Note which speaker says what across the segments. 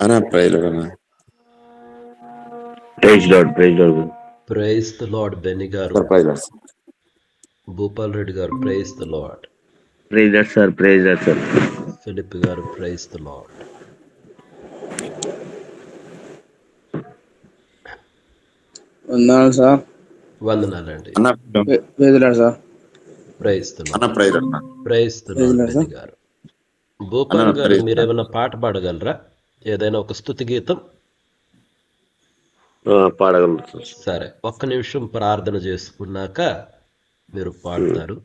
Speaker 1: అన్నా ప్రైజ్ అన్నా.
Speaker 2: Praise lord, praise lord.
Speaker 3: Praise the lord Benny గారు,
Speaker 1: sir praise lord.
Speaker 3: Bhupal Reddy గారు praise the lord,
Speaker 2: praise lord sir, praise lord sir.
Speaker 3: Philip గారు praise the lord.
Speaker 4: వందనాలు sir.
Speaker 3: వందనాలండి.
Speaker 1: అన్నా
Speaker 4: వేదులాడు సార్.
Speaker 3: ప్రైజ్ ద
Speaker 1: అన్నా
Speaker 3: లార్డ్,
Speaker 1: ప్రైజ్ అన్నా.
Speaker 3: Praise the
Speaker 4: praise
Speaker 3: lord
Speaker 4: lord
Speaker 3: Benny
Speaker 4: sir.
Speaker 3: గారు. భూపాల్
Speaker 1: అన్నా
Speaker 3: గారు
Speaker 1: ప్రైజ్
Speaker 3: మీరేమైనా పాట పాడగలరా? ఏదైనా ఒక స్తుతి గీతం?
Speaker 2: పాడగలరు సార్.
Speaker 3: సరే, ఒక్క నిమిషం ప్రార్థన చేసుకున్నాక మీరు పాడతారు.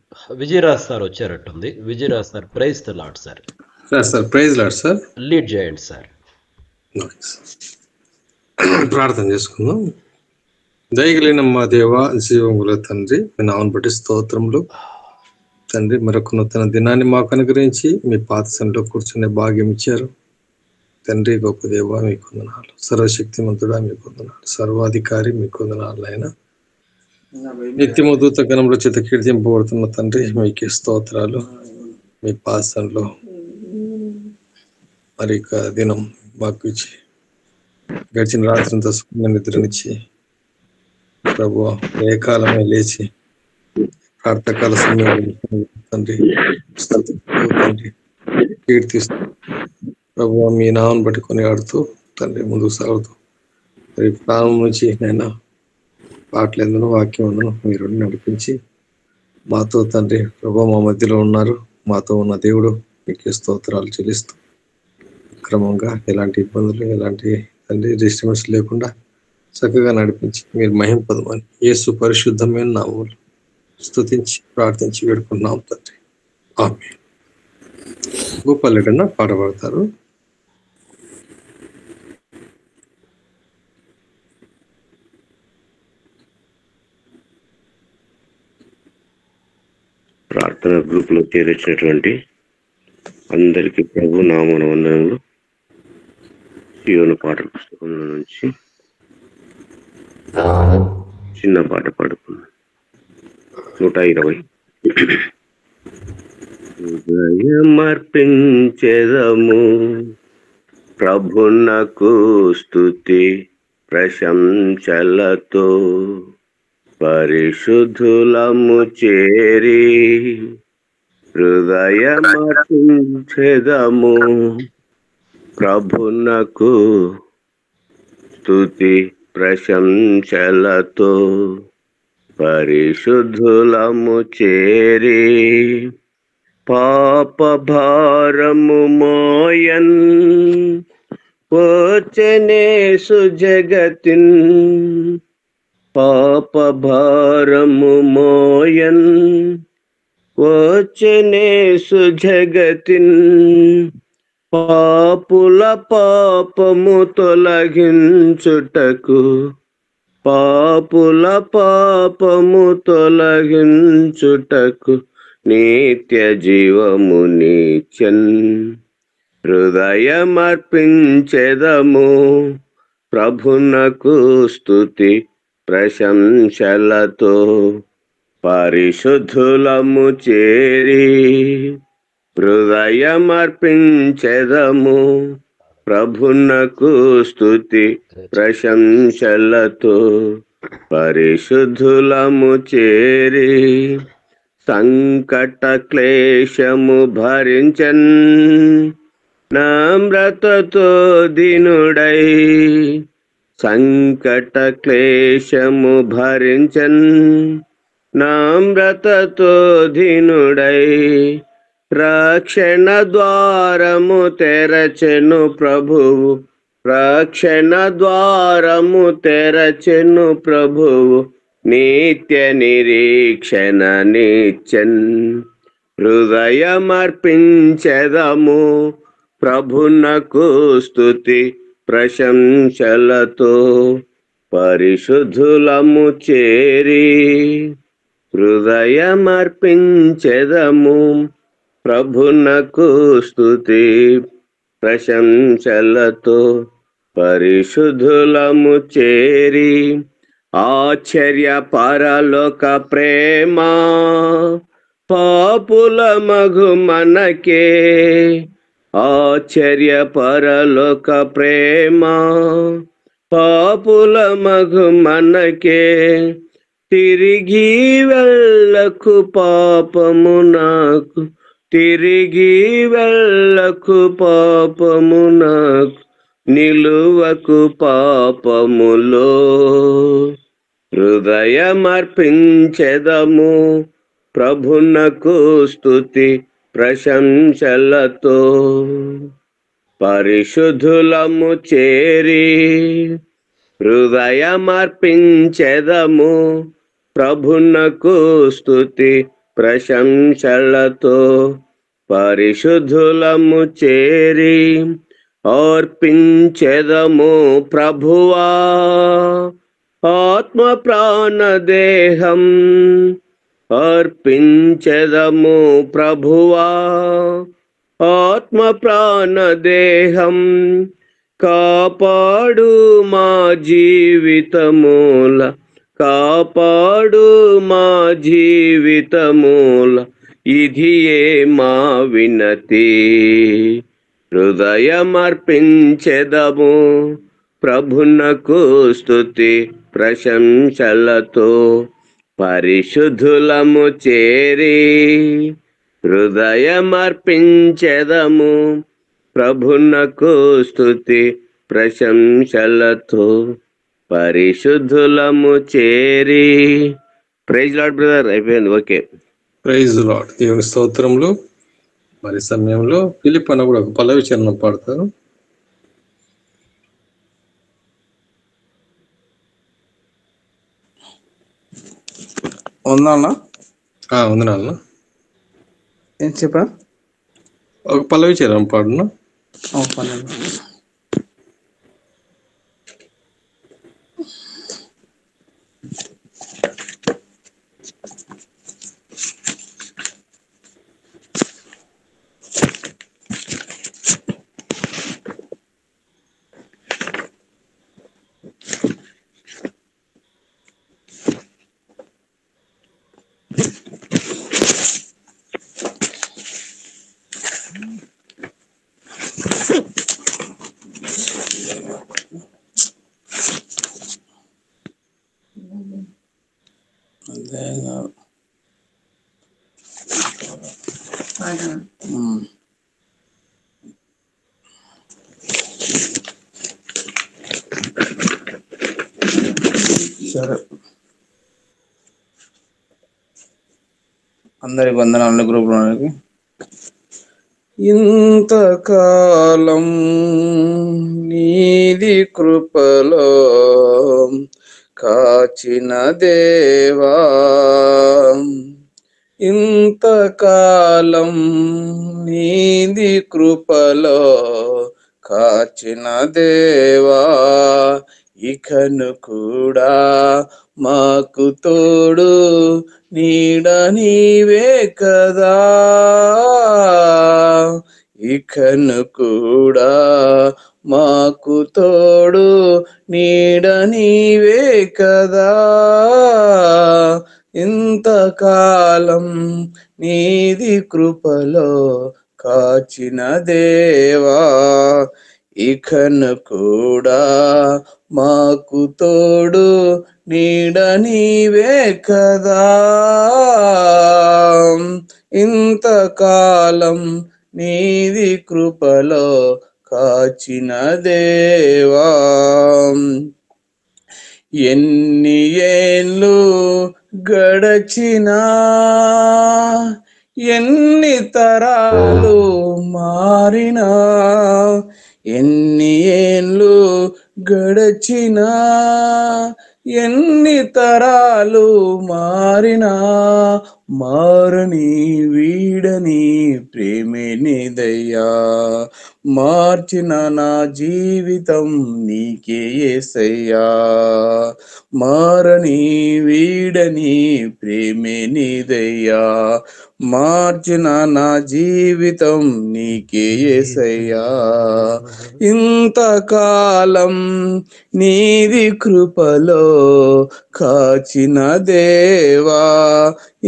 Speaker 3: విజయరాజ్ సార్ వచ్చారట్టుంది. Vijayaraj sir praise the lord sir.
Speaker 5: Sir praise lord sir.
Speaker 3: Lead చేయండి సార్.
Speaker 5: ప్రార్థన చేసుకుందాం. దయగలిగిన మా దేవ, జీవముల తండ్రి, మీ నామను బట్టి స్తోత్రములు తండ్రి. మరొక నూతన దినాన్ని మాకు అనుగ్రహించి మీ పాత సన్నిధిలో కూర్చునే భాగ్యం ఇచ్చారు తండ్రి. గొప్ప దేవ మీకు వందనాలు. సర్వశక్తిమంతుడా మీకు వందనాలు. సర్వాధికారి మీకు వందనాలు. అయినా నిత్యము దూత గణంలో చేత కీర్తింపబడుతున్న తండ్రి మీకే స్తోత్రాలు. మీ పాత సన్నిధిలో మరి ఇక దినం మాకు ఇచ్చి గడిచిన రాత్రంతా సుఖమైన నిద్రనిచ్చి ప్రభు ఏ కాలమే లేచి ప్రార్థకాల సమయంలో తండ్రి తండ్రి కీర్తిస్తూ ప్రభు మీ నామను బట్టి కొనియాడుతూ తండ్రి ముందుకు సాగుతూ మరి ప్రాణం నుంచి నేను పాటలు ఎందును వాక్యం ఎందును మీరు నడిపించి మాతో తండ్రి ప్రభు మా మధ్యలో ఉన్నారు. మాతో ఉన్న దేవుడు మీకు స్తోత్రాలు చెల్లిస్తూ క్రమంగా ఎలాంటి ఇబ్బందులు ఎలాంటి తండ్రి డిస్టర్బెన్స్ లేకుండా చక్కగా నడిపించి మీరు మహింపదమని యేసు పరిశుద్ధమైన నామములో స్తుతించి ప్రార్థించి వేడుకున్నాం తండ్రి. ఆమేన్. భూపాలెడన్న పాట పాడతారు.
Speaker 2: ప్రార్థన గ్రూప్ లో చేర్చినటువంటి అందరికి ప్రభు నామమున వందనములు. సీయోను పాటల పుస్తకంలో నుంచి చిన్న పాట పాడుకున్నాం. 120. హృదయమర్పించెదము ప్రభునకు స్తుతి ప్రశంసలతో, పరిశుద్ధులము చేరి హృదయమర్పించెదము ప్రభునకు స్తుతి ప్రశంసలతో, పరిశుద్ధులము చేరి పాప భారము మోయన్ వచ్చనేసు జగతిన్, పాప భారము మోయన్ వచ్చనేసు జగతిన్, పాపుల పాపము తొలగించుటకు, పాపుల పాపము తొలగించుటకు నిత్య జీవము నీచెన్. హృదయమర్పించెదము ప్రభునకు స్తుతి ప్రశంసలతో, పరిశుద్ధులము చేరి హృదయమర్పించెదము ప్రభునకు స్తుతి ప్రశంసలతో, పరిశుద్ధులము చేరి సంకట క్లేశము భరించన్, నమ్రతతో దీనుడై సంకట క్లేశము భరించన్, నమ్రతతో దీనుడై రక్షణ ద్వారము తెరచెను ప్రభువు, రక్షణ ద్వారము తెరచెను ప్రభువు, నిత్య నిరీక్షణ నిచ్చన్. హృదయమర్పించెదము ప్రభునకు స్తుతి ప్రశంసలతో, పరిశుద్ధులము చేరి హృదయమర్పించెదము ప్రభునకు స్తుతి ప్రశంసలతో, పరిశుద్ధులము చేరి ఆశ్చర్య పరలోక ప్రేమ పాపుల మగు మనకే, ఆశ్చర్య పరలోక ప్రేమ పాపుల మగు మనకే తిరిగి వెళ్ళకు పాపము నాకు తిరిగి వెళ్ళకు పాపము నాకు నిలువకు పాపములో హృదయమర్పించెదము ప్రభునకు స్తుతి ప్రశంసలతో పరిశుద్ధులము చేరి హృదయమర్పించెదము ప్రభునకు స్తుతి ప్రశంసలతో పరిశుద్ధులము చేరి అర్పించెదము ప్రభువా ఆత్మ ప్రాణ దేహం అర్పించెదము ప్రభువా ఆత్మ ప్రాణ దేహం కాపాడు మా జీవితమూల కాపాడు మా జీవితమూల ఇదియే మా వినతి హృదయమర్పించెదము ప్రభునకు స్తుతి ప్రశంసలతో పరిశుద్ధులము చేరి హృదయమర్పించెదము ప్రభునకు స్తుతి ప్రశంసలతో పరిశుద్ధులము చేరి. Praise Lord brother. అయిపోయింది. ఓకే.
Speaker 5: Praise Lord. దేవుని స్తోత్రములు. మరి సమయంలో ఫిలిప్ అన్న కూడా ఒక పల్లవి చరణం పాడతారు.
Speaker 4: ఉందా
Speaker 5: వందనాలన్నా.
Speaker 4: ఏం చెప్పా?
Speaker 5: ఒక పల్లవి చరణం పాడున్నా.
Speaker 4: సరే, అందరికి వందనాలు గ్రూప్లోనికి. ఇంతకాలం నీది కృపలో కాచిన దేవా, ఇంతకాలం నీది కృపలో కాచిన దేవా, ఇకను కూడా మాకు తోడు నీడ నీవే కదా, ఇకను కూడా మాకు తోడు నీడ నీవే కదా, ఇంతకాలం నీది కృపలో కాచిన దేవా, ఇకను కూడా మాకు తోడు నీడ నీవే కదా, ఇంతకాలం నీది కృపలో కాచిన దేవా. ఎన్ని ఏళ్ళు గడచినా, ఎన్ని తరాలు మారినా, ఎన్ని ఏళ్ళు గడచినా, ఎన్ని తరాలు మారినా, మారని వీడని ప్రేమే నీదయ్యా, మార్చిన నా జీవితం నీకే యేసయ్యా, మారని వీడని ప్రేమే నీదయ్యా, మార్చిన నా జీవితం నీకే యేసయ్యా. ఇంతకాలం నీది కృపలో కాచిన దేవా,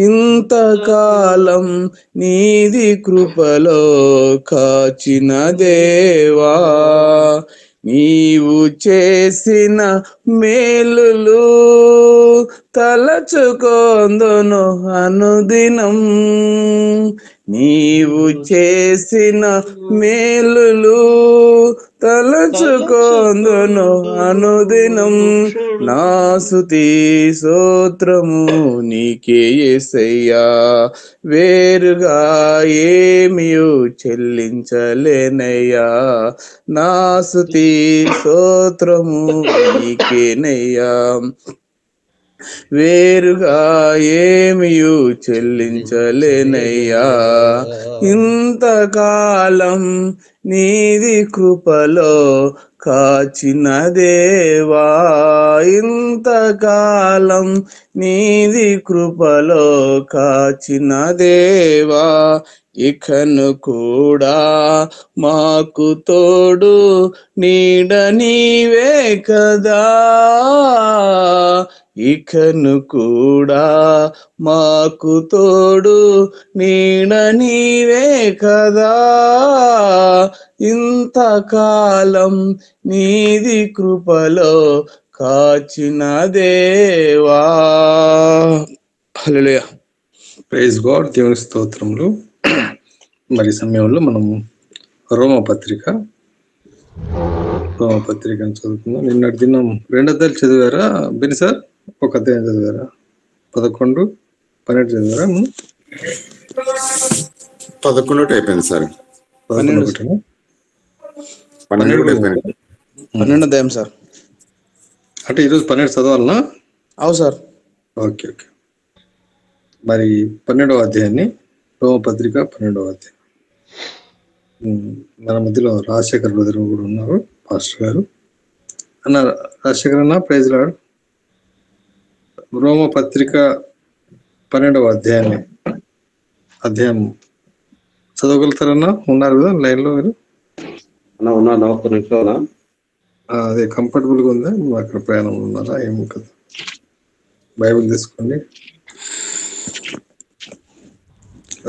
Speaker 4: ఇంతకాలం నీది కృపలో కాచిన దేవా, నీవు చేసిన మేలులు తలచుకొందును అనుదినం, నీవు చేసిన మేలులు తలచుకొందును అనుదినం. నా స్తుతి స్తోత్రము నీకే యేసయ్యా, వేరుగా ఏమియు చెల్లించలేనయ్యా. నా స్తుతి స్తోత్రము నీకేనయ్యా, వేరుగా ఏమియు చెల్లించలేనయ్యా. ఇంతకాలం నీది కృపలో కాచిన దేవా, ఇంతకాలం నీది కృపలో కాచిన దేవా, ఇకను కూడా మాకు తోడు నీడ నీవే కదా, ఇకను కూడా మాకు తోడు నీడ నీవే కదా, ఇంతకాలం నీది కృపలో కాచిన దేవా. హల్లెలూయా.
Speaker 5: Praise God. దేవుని స్తోత్రములు. మరి సమయంలో మనము రోమపత్రికను చదువుకుందాం. నిన్నటి దినం 2 అధ్యాయాలు చదివారా బెని సార్? 1 అధ్యాయం చదివారా? 11, 12 చదివారా?
Speaker 1: 11 అయిపోయింది సార్.
Speaker 5: 12
Speaker 1: అయిపోయింది.
Speaker 4: 12 అధ్యాయం సార్.
Speaker 5: అంటే ఈరోజు 12 చదవాలనా?
Speaker 4: అవు సార్.
Speaker 5: Okay okay. మరి 12వ అధ్యాయాన్ని, రోమపత్రిక 12వ అధ్యాయం. మన మధ్యలో రాజశేఖర్ బ్రదర్ కూడా ఉన్నారు, పాస్టర్ గారు. అన్న రాజశేఖర్ అన్న, ప్రైజ్ లార్డ్. రోమపత్రిక 12వ అధ్యాయం చదవగలుగుతారన్నా? ఉన్నారు కదా లైన్ లో మీరు?
Speaker 2: ఉన్నా ఒక్క నిమిషం.
Speaker 5: అదే కంఫర్టబుల్ గా ఉందా? అక్కడ ప్రయాణం ఉన్నారా? ఏమి కదా, బైబిల్ తీసుకోండి.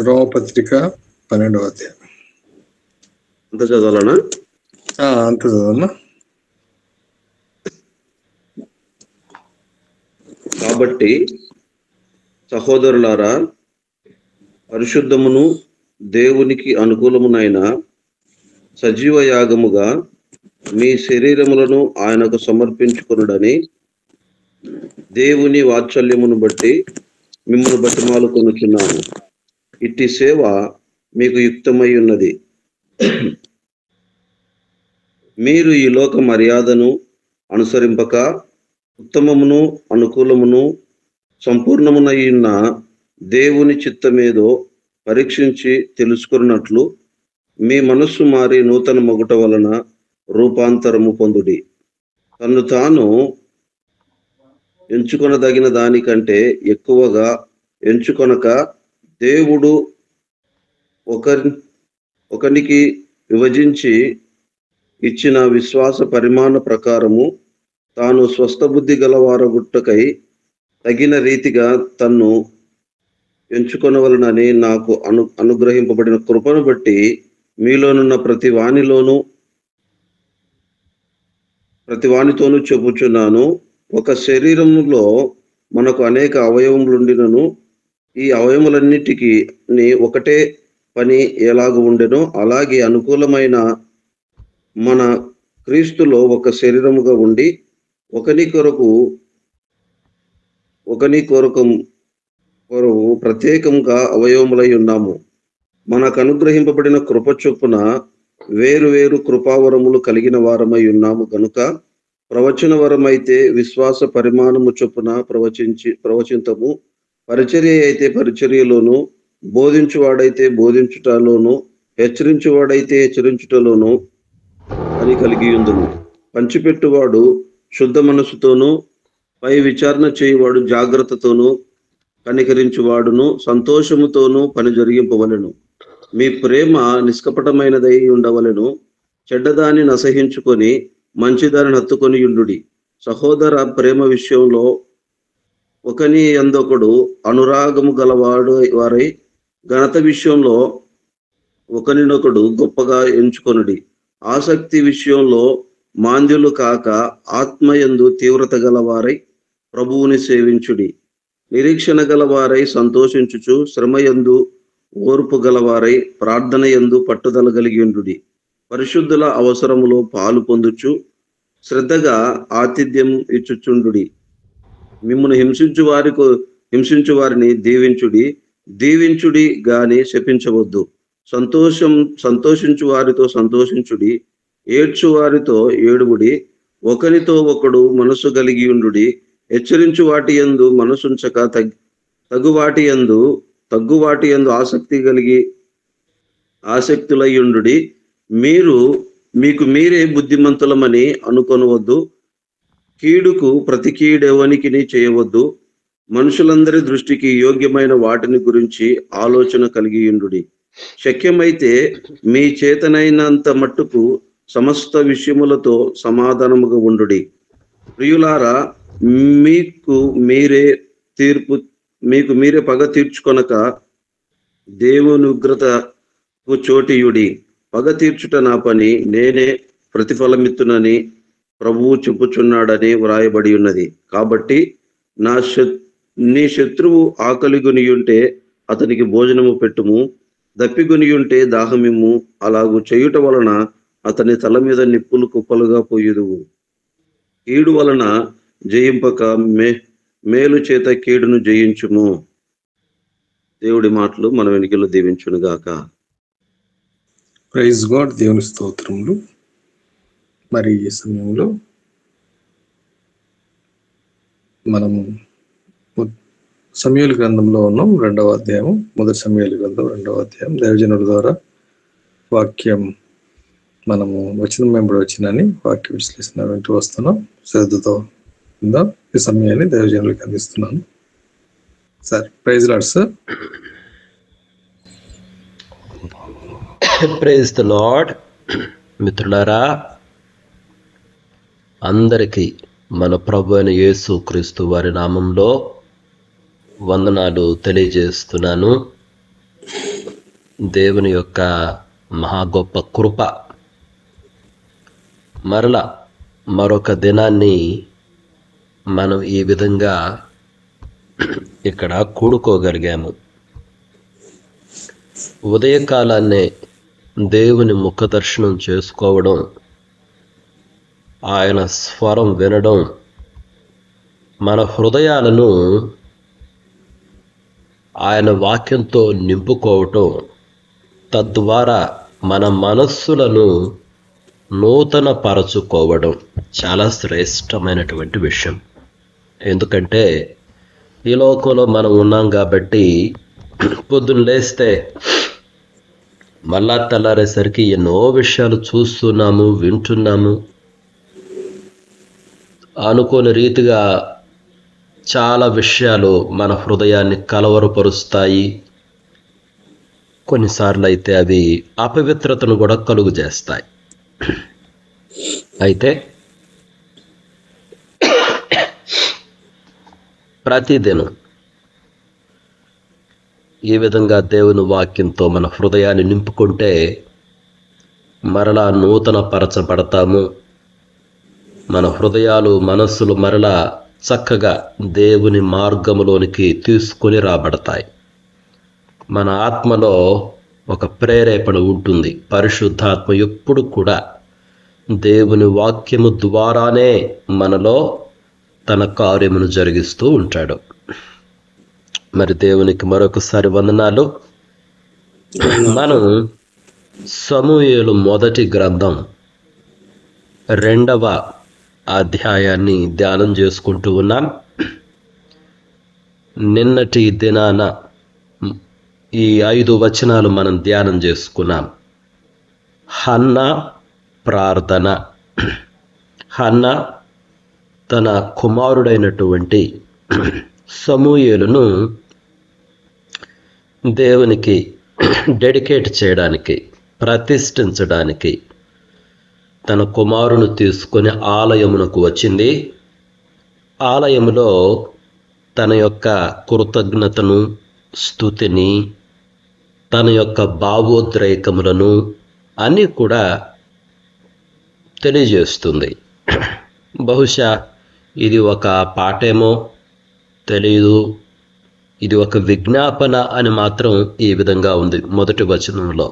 Speaker 5: రోమపత్రిక 12వ అధ్యాయం.
Speaker 2: అంత చదవాలనా?
Speaker 5: అంత చదవన్నా.
Speaker 2: కాబట్టి సహోదరులారా, పరిశుద్ధమును దేవునికి అనుకూలమునైన సజీవ యాగముగా మీ శరీరములను ఆయనకు సమర్పించుకొనుడని దేవుని వాత్సల్యమును బట్టి మిమ్మల్ని బతిమాలుకొనుచున్నాము. ఇట్టి సేవ మీకు యుక్తమై ఉన్నది. మీరు ఈ లోక మర్యాదను అనుసరింపక ఉత్తమమును అనుకూలమును సంపూర్ణమునైన దేవుని చిత్తమేదో పరీక్షించి తెలుసుకున్నట్లు మీ మనస్సు మారి నూతన మొగుట వలన రూపాంతరము పొందుడి. తన్ను తాను ఎంచుకొనదగిన దానికంటే ఎక్కువగా ఎంచుకొనక దేవుడు ఒకనికి విభజించి ఇచ్చిన విశ్వాస పరిమాణ ప్రకారము తాను స్వస్థ బుద్ధి గలవారగుట్టకై తగిన రీతిగా తన్ను ఎంచుకొనవలనని నాకు అనుగ్రహింపబడిన కృపను బట్టి మీలోనున్న ప్రతి వానితోనూ చెప్పుచున్నాను. ఒక శరీరములో మనకు అనేక అవయవములుండినను ఈ అవయములన్నిటికీ ఒకటే పని ఎలాగ ఉండెనో అలాగే అనుకూలమైన మన క్రీస్తులో ఒక శరీరముగా ఉండి ఒకని కొరకు ప్రత్యేకంగా అవయవములై ఉన్నాము. మనకు అనుగ్రహింపబడిన కృప చొప్పున వేరు వేరు కృపావరములు కలిగిన వారమై ఉన్నాము కనుక ప్రవచన వరమైతే విశ్వాస పరిమాణము చొప్పున ప్రవచింతము, పరిచర్య అయితే పరిచర్యలోను, బోధించువాడైతే బోధించుటలోను, హెచ్చరించువాడైతే హెచ్చరించుటలోను అని కలిగి ఉందును. పంచిపెట్టువాడు శుద్ధ మనసుతోనూ, పై విచారణ చేయువాడు జాగ్రత్తతోనూ, కనికరించువాడును సంతోషముతోనూ పని జరిగింపవలెను. మీ ప్రేమ నిష్కపటమైనదై ఉండవలెను. చెడ్డదాన్ని నసహించుకొని మంచిదాన్ని హత్తుకొని యుండుడి. సహోదర ప్రేమ విషయంలో ఒకని యందొకడు అనురాగము గలవాడు వారై ఘనత విషయంలో ఒకనినొకడు గొప్పగా ఎంచుకొనుడి. ఆసక్తి విషయంలో మాంద్యులు కాక ఆత్మయందు తీవ్రత గలవారై ప్రభువుని సేవించుడి. నిరీక్షణ గలవారై సంతోషించుచు శ్రమయందు ఓర్పు గలవారై ప్రార్థన యందు పట్టుదల కలిగిండుడి. పరిశుద్ధుల అవసరములో పాలు పొందుచు శ్రద్ధగా ఆతిథ్యం ఇచ్చుచుండుడి. మిమ్మును హింసించు వారిని దీవించుడి గాని శపించవద్దు. సంతోషించు వారితో సంతోషించుడి, ఏడ్చు వారితో ఏడువుడి. ఒకరితో ఒకడు మనసు కలిగి ఉండుడి. హెచ్చరించు వాటి యందు మనసుంచక తగ్గు వాటి యందు ఆసక్తులయ్యుండుడి. మీకు మీరే బుద్ధిమంతులమని అనుకొనవద్దు. కీడుకు ప్రతి కీడెవనికిని చేయవద్దు. మనుషులందరి దృష్టికి యోగ్యమైన వాటిని గురించి ఆలోచన కలిగి ఉండుడి. శక్యమైతే మీ చేతనైనంత మట్టుకు సమస్త విషయములతో సమాధానముగా ఉండుడి. ప్రియులారా, మీకు మీరే పగ తీర్చుకొనక దేవుని ఉగ్రతకు చోటియుడి. పగ తీర్చుట నా పని, నేనే ప్రతిఫలమిత్తునని ప్రభువు చెప్పుచున్నాడని వ్రాయబడి ఉన్నది. కాబట్టి నీ శత్రువు ఆకలిగొనియుంటే అతనికి భోజనము పెట్టుము, దప్పిగొనియుంటే దాహమిమ్ము. అలాగూ చేయుట వలన అతని తల మీద నిప్పులు కుప్పలుగా పోయుదువు. కీడు వలన జయింపక మేలు చేత కీడును జయించుము. దేవుడి మాటలు మన వెనుకలో దీవించును గాక.
Speaker 5: Praise God. దేవుని స్తోత్రములు. మరి ఈ సమయంలో మనము సమూయేలు గ్రంథంలో ఉన్నాం. 2వ అధ్యాయం, మొదటి సమూయేలు గ్రంథం 2వ అధ్యాయం. దైవజనుల ద్వారా వాక్యం మనము వెంబడి వచ్చినని వాక్య విశ్లేషణ వింటూ వస్తున్నాం. శ్రద్ధతో ఉందాం. ఈ సమయాన్ని దైవజనులకు అందిస్తున్నాను. Sir, praise lord sir.
Speaker 3: Praise the Lord. మిత్రులారా, అందరికీ మన ప్రభు అయిన యేసు క్రీస్తు వారి నామంలో వందనాలు తెలియజేస్తున్నాను. దేవుని యొక్క మహా గొప్ప కృప మరొక దినాన్ని మనం ఈ విధంగా ఇక్కడ కూడుకోగలిగాము. ఉదయకాలాన్నే దేవుని ముఖ దర్శనం చేసుకోవడం, ఆయన స్వరం వినడం, మన హృదయాలను ఆయన వాక్యంతో నింపుకోవటం, తద్వారా మన మనస్సులను నూతన పరచుకోవడం చాలా శ్రేష్టమైనటువంటి విషయం. ఎందుకంటే ఈ లోకంలో మనం ఉన్నాం కాబట్టి పొద్దున్న లేస్తే మళ్ళా తెల్లారేసరికి ఎన్నో విషయాలు చూస్తున్నాము, వింటున్నాము. అనుకోని రీతిగా చాలా విషయాలు మన హృదయాన్ని కలవరపరుస్తాయి. కొన్నిసార్లు అయితే అవి అపవిత్రతను కూడా కలుగు చేస్తాయి. అయితే ప్రతిదినం ఈ విధంగా దేవుని వాక్యంతో మన హృదయాన్ని నింపుకుంటే మరలా నూతన పరచబడతాము. మన హృదయాలు, మనస్సులు మరలా చక్కగా దేవుని మార్గములోనికి తీసుకొని రాబడతాయి. మన ఆత్మలో ఒక ప్రేరేపణ ఉంటుంది. పరిశుద్ధాత్మ ఎప్పుడు కూడా దేవుని వాక్యము ద్వారానే మనలో తన కార్యమును జరిగిస్తూ ఉంటాడు. మరి దేవునికి మరొకసారి వందనాలు. మనం సమూయేలు మొదటి గ్రంథం 2వ అధ్యాయాన్ని ధ్యానం చేసుకుంటూ ఉన్నాం. నిన్నటి దినాన ఈ 5 వచనాలు మనం ధ్యానం చేసుకున్నాం. హన్నా ప్రార్థన. హన్నా తన కుమారుడైనటువంటి సమూయేలును దేవునికి డెడికేట్ చేయడానికి, ప్రతిష్ఠించడానికి తన కుమారుని తీసుకొని ఆలయమునకు వచ్చింది. ఆలయములో తన యొక్క కృతజ్ఞతను, స్తుతిని, తన యొక్క భావోద్రేకములను అన్నీ కూడా తెలియజేస్తుంది. బహుశా ఇది ఒక పాఠేమో తెలియదు, ఇది ఒక విజ్ఞాపన అని మాత్రం ఈ విధంగా ఉంది మొదటి వచనంలో.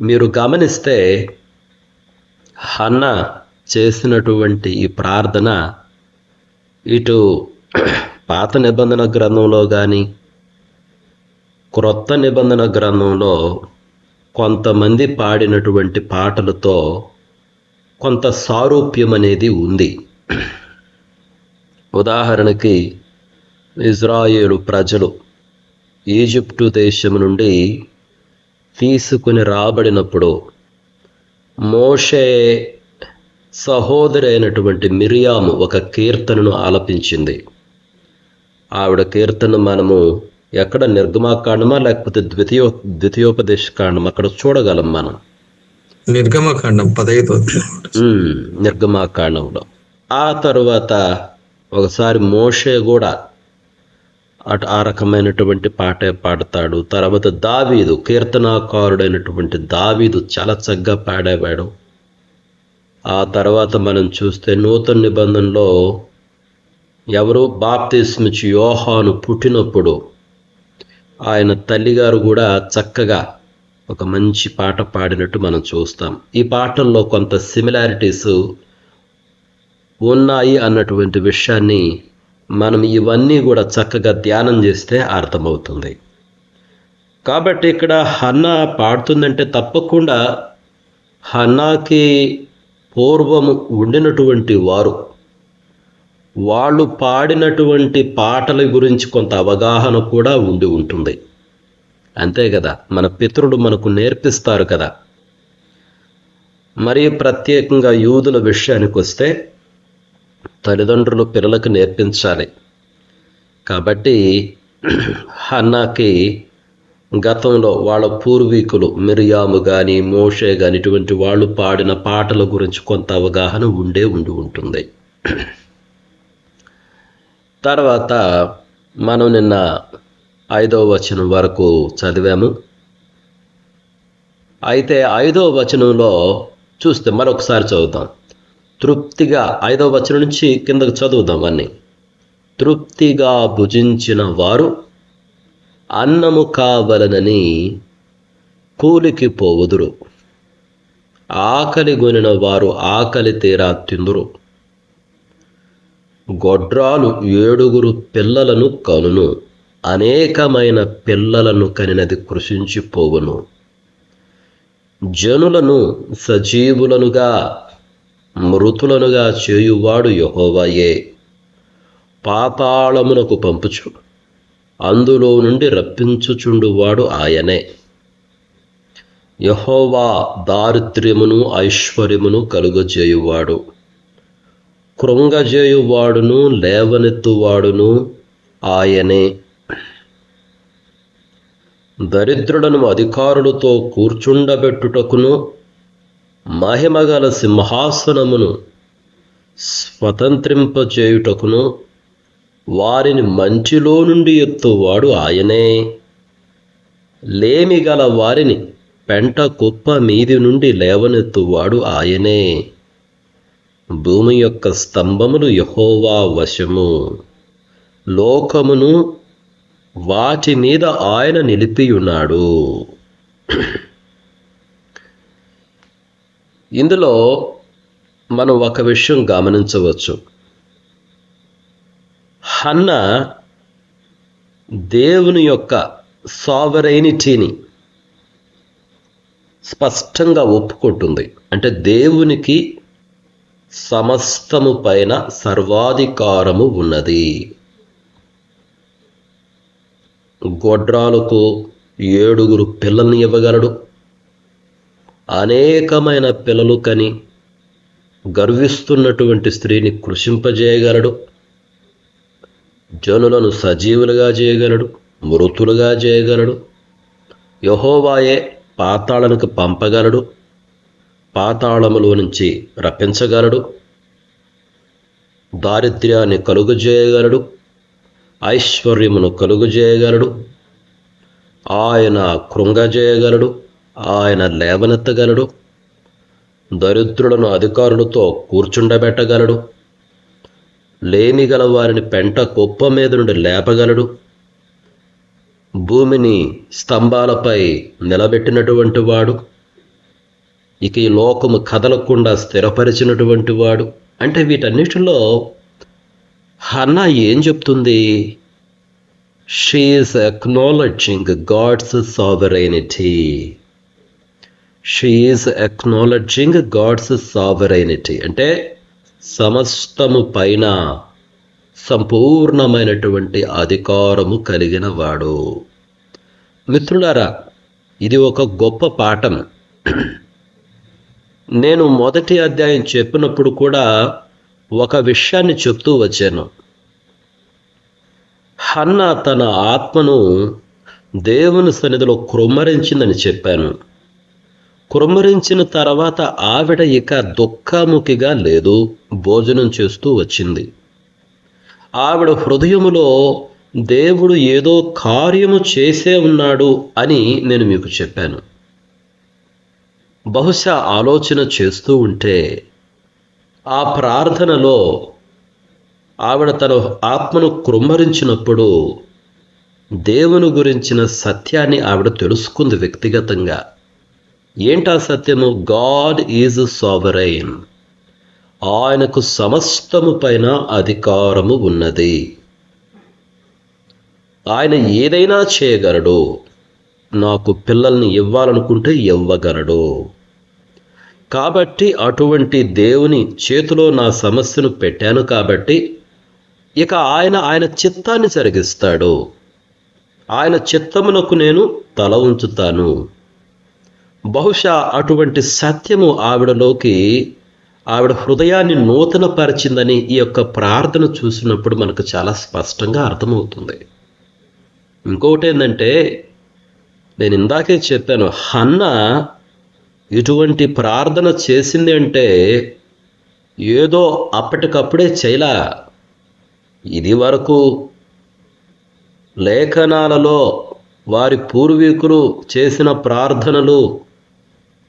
Speaker 3: మీరు గమనిస్తే హన్నా చేసినటువంటి ఈ ప్రార్థన ఇటు పాత నిబంధన గ్రంథంలో కానీ క్రొత్త నిబంధన గ్రంథంలో కొంతమంది పాడినటువంటి పాటలతో కొంత సారూప్యం అనేది ఉంది. ఉదాహరణకి ఇజ్రాయేలు ప్రజలు ఈజిప్టు దేశం నుండి తీసుకుని రాబడినప్పుడు మోషే సహోదరి అయినటువంటి మిరియాము ఒక కీర్తనను ఆలపించింది. ఆవిడ కీర్తన మనము ఎక్కడ నిర్గమాకాండమా లేకపోతే ద్వితీయోపదేశ కాండం అక్కడ చూడగలం మనం.
Speaker 5: నిర్గమకాండం 15వ
Speaker 3: నిర్గమాకాండంలో. ఆ తరువాత ఒకసారి మోషే కూడా ఆ రకమైనటువంటి పాటే పాడతాడు. తర్వాత దావీదు, కీర్తనాకారుడైనటువంటి దావీదు చాలా చక్కగా పాడేవాడు. ఆ తర్వాత మనం చూస్తే నూతన నిబంధనలో ఎవరు బాప్తిస్మిచ్చి యోహాను పుట్టినప్పుడు ఆయన తల్లిగారు కూడా చక్కగా ఒక మంచి పాట పాడినట్టు మనం చూస్తాం. ఈ పాటల్లో కొంత సిమిలారిటీస్ ఉన్నాయి అన్నటువంటి విషయాన్ని మనం ఇవన్నీ కూడా చక్కగా ధ్యానం చేస్తే అర్థమవుతుంది. కాబట్టి ఇక్కడ హన్నా పాడుతుందంటే తప్పకుండా హన్నాకి పూర్వము ఉండినటువంటి వాళ్ళు పాడినటువంటి పాటల గురించి కొంత అవగాహన కూడా ఉండి ఉంటుంది. అంతే కదా, మన పితరులు మనకు నేర్పిస్తారు కదా. మరి ప్రత్యేకంగా యూదుల విషయానికి వస్తే తల్లిదండ్రులు పిల్లలకు నేర్పించాలి. కాబట్టి హన్నాకి గతంలో వాళ్ళ పూర్వీకులు మిరియాము కానీ మోషే కానీ ఇటువంటి వాళ్ళు పాడిన పాటల గురించి కొంత అవగాహన ఉండి ఉంటుంది. తర్వాత మనం నిన్న 5వ వచనం వరకు చదివాము. అయితే 5వ వచనంలో చూస్తే మరొకసారి చదువుతాం. తృప్తిగా 5వ వచనం నుంచి కిందకు చదువుదాం అన్నీ. తృప్తిగా భుజించిన వారు అన్నము కావలనని కూలికి పోవుదురు, ఆకలి గొనిన వారు ఆకలి తీరా తిందురు. గొడ్రాలు 7 పిల్లలను కనును, అనేకమైన పిల్లలను కనినది కృషించిపోవును. జనులను సజీవులనుగా మృతులనుగా చేయువాడు యెహోవాయే. పాతాళమునకు పంపుచు అందులో నుండి రప్పించుచుండువాడు ఆయనే. యెహోవా దారిద్ర్యమును ఐశ్వర్యమును కలుగజేయువాడు, కృంగజేయువాడును లేవనెత్తువాడును ఆయనే. దరిద్రులను అధికారులతో కూర్చుండబెట్టుటకును మహిమగల సింహాసనమును స్వతంత్రింపజేయుటకును వారిని మంచిలో నుండి ఎత్తువాడు ఆయనే. లేమిగల వారిని పెంట కుప్ప మీది నుండి లేవనెత్తువాడు ఆయనే. భూమి యొక్క స్తంభములు యెహోవా వశము, లోకమును వాటి మీద ఆయన నిలిపియున్నాడు. ఇందులో మనం ఒక విషయం గమనించవచ్చు. హన్నా దేవుని యొక్క సావరైనిటీని స్పష్టంగా ఒప్పుకుంటుంది. అంటే దేవునికి సమస్తము పైన సర్వాధికారము ఉన్నది. గొడ్రాలకు 7 పిల్లల్ని ఇవ్వగలడు, అనేకమైన పిల్లలు కని గర్విస్తున్నటువంటి స్త్రీని కృషింపజేయగలడు, జనులను సజీవులుగా చేయగలడు, మృతులుగా చేయగలడు. యెహోవాయే పాతాళానికి పంపగలడు, పాతాళములో నుంచి రప్పించగలడు, దారిద్ర్యాన్ని కలుగజేయగలడు, ఐశ్వర్యమును కలుగజేయగలడు, ఆయన కృంగజేయగలడు, ఆయన లేవనెత్తగలడు, దరిద్రులను అధికారులతో కూర్చుండబెట్టగలడు, లేమి గల వారిని పెంట కుప్ప మీద నుండి లేపగలడు, భూమిని స్తంభాలపై నిలబెట్టినటువంటి వాడు, ఇక ఈ లోకము కదలకుండా స్థిరపరిచినటువంటి వాడు. అంటే వీటన్నిటిలో హన్నా ఏం చెప్తుంది? She is acknowledging God's sovereignty. She is acknowledging God's sovereignty అంటే సమస్తము పైన సంపూర్ణమైనటువంటి అధికారము కలిగిన వాడు. మిత్రులారా, ఇది ఒక గొప్ప పాఠం. నేను మొదటి అధ్యాయం చెప్పినప్పుడు కూడా ఒక విషయాన్ని చెప్తూ వచ్చాను. హన్నా తన ఆత్మను దేవుని సన్నిధిలో కృమ్మరించిందని చెప్పాను. కృమ్మరించిన తర్వాత ఆవిడ ఇక దుఃఖముఖిగా లేదు, భోజనం చేస్తూ వచ్చింది. ఆవిడ హృదయములో దేవుడు ఏదో కార్యము చేసే ఉన్నాడు అని నేను మీకు చెప్పాను. బహుశా ఆలోచన చేస్తూ ఉంటే ఆ ప్రార్థనలో ఆవిడ తన ఆత్మను కృమ్మరించినప్పుడు దేవుని గురించిన సత్యాన్ని ఆవిడ తెలుసుకుంది వ్యక్తిగతంగా. ఏంటా సత్యము? God is sovereign. ఆయనకు సమస్తము పైన అధికారము ఉన్నది. ఆయన ఏదైనా చేయగలడు. నాకు పిల్లల్ని ఇవ్వాలనుకుంటే ఇవ్వగలడు. కాబట్టి అటువంటి దేవుని చేతిలో నా సమస్యను పెట్టాను కాబట్టి ఇక ఆయన చిత్తాన్ని జరిగిస్తాడు. ఆయన చిత్తమునకు నేను తల ఉంచుతాను. బహుశా అటువంటి సత్యము ఆవిడలోకి, ఆవిడ హృదయాన్ని నూతనపరిచిందని ఈ యొక్క ప్రార్థన చూసినప్పుడు మనకు చాలా స్పష్టంగా అర్థమవుతుంది. ఇంకొకటి ఏంటంటే, నేను ఇందాకే చెప్పాను, హన్నా ఇటువంటి ప్రార్థన చేసింది అంటే ఏదో అప్పటికప్పుడే చేయలా. ఇది వరకు లేఖనాలలో వారి పూర్వీకులు చేసిన ప్రార్థనలు,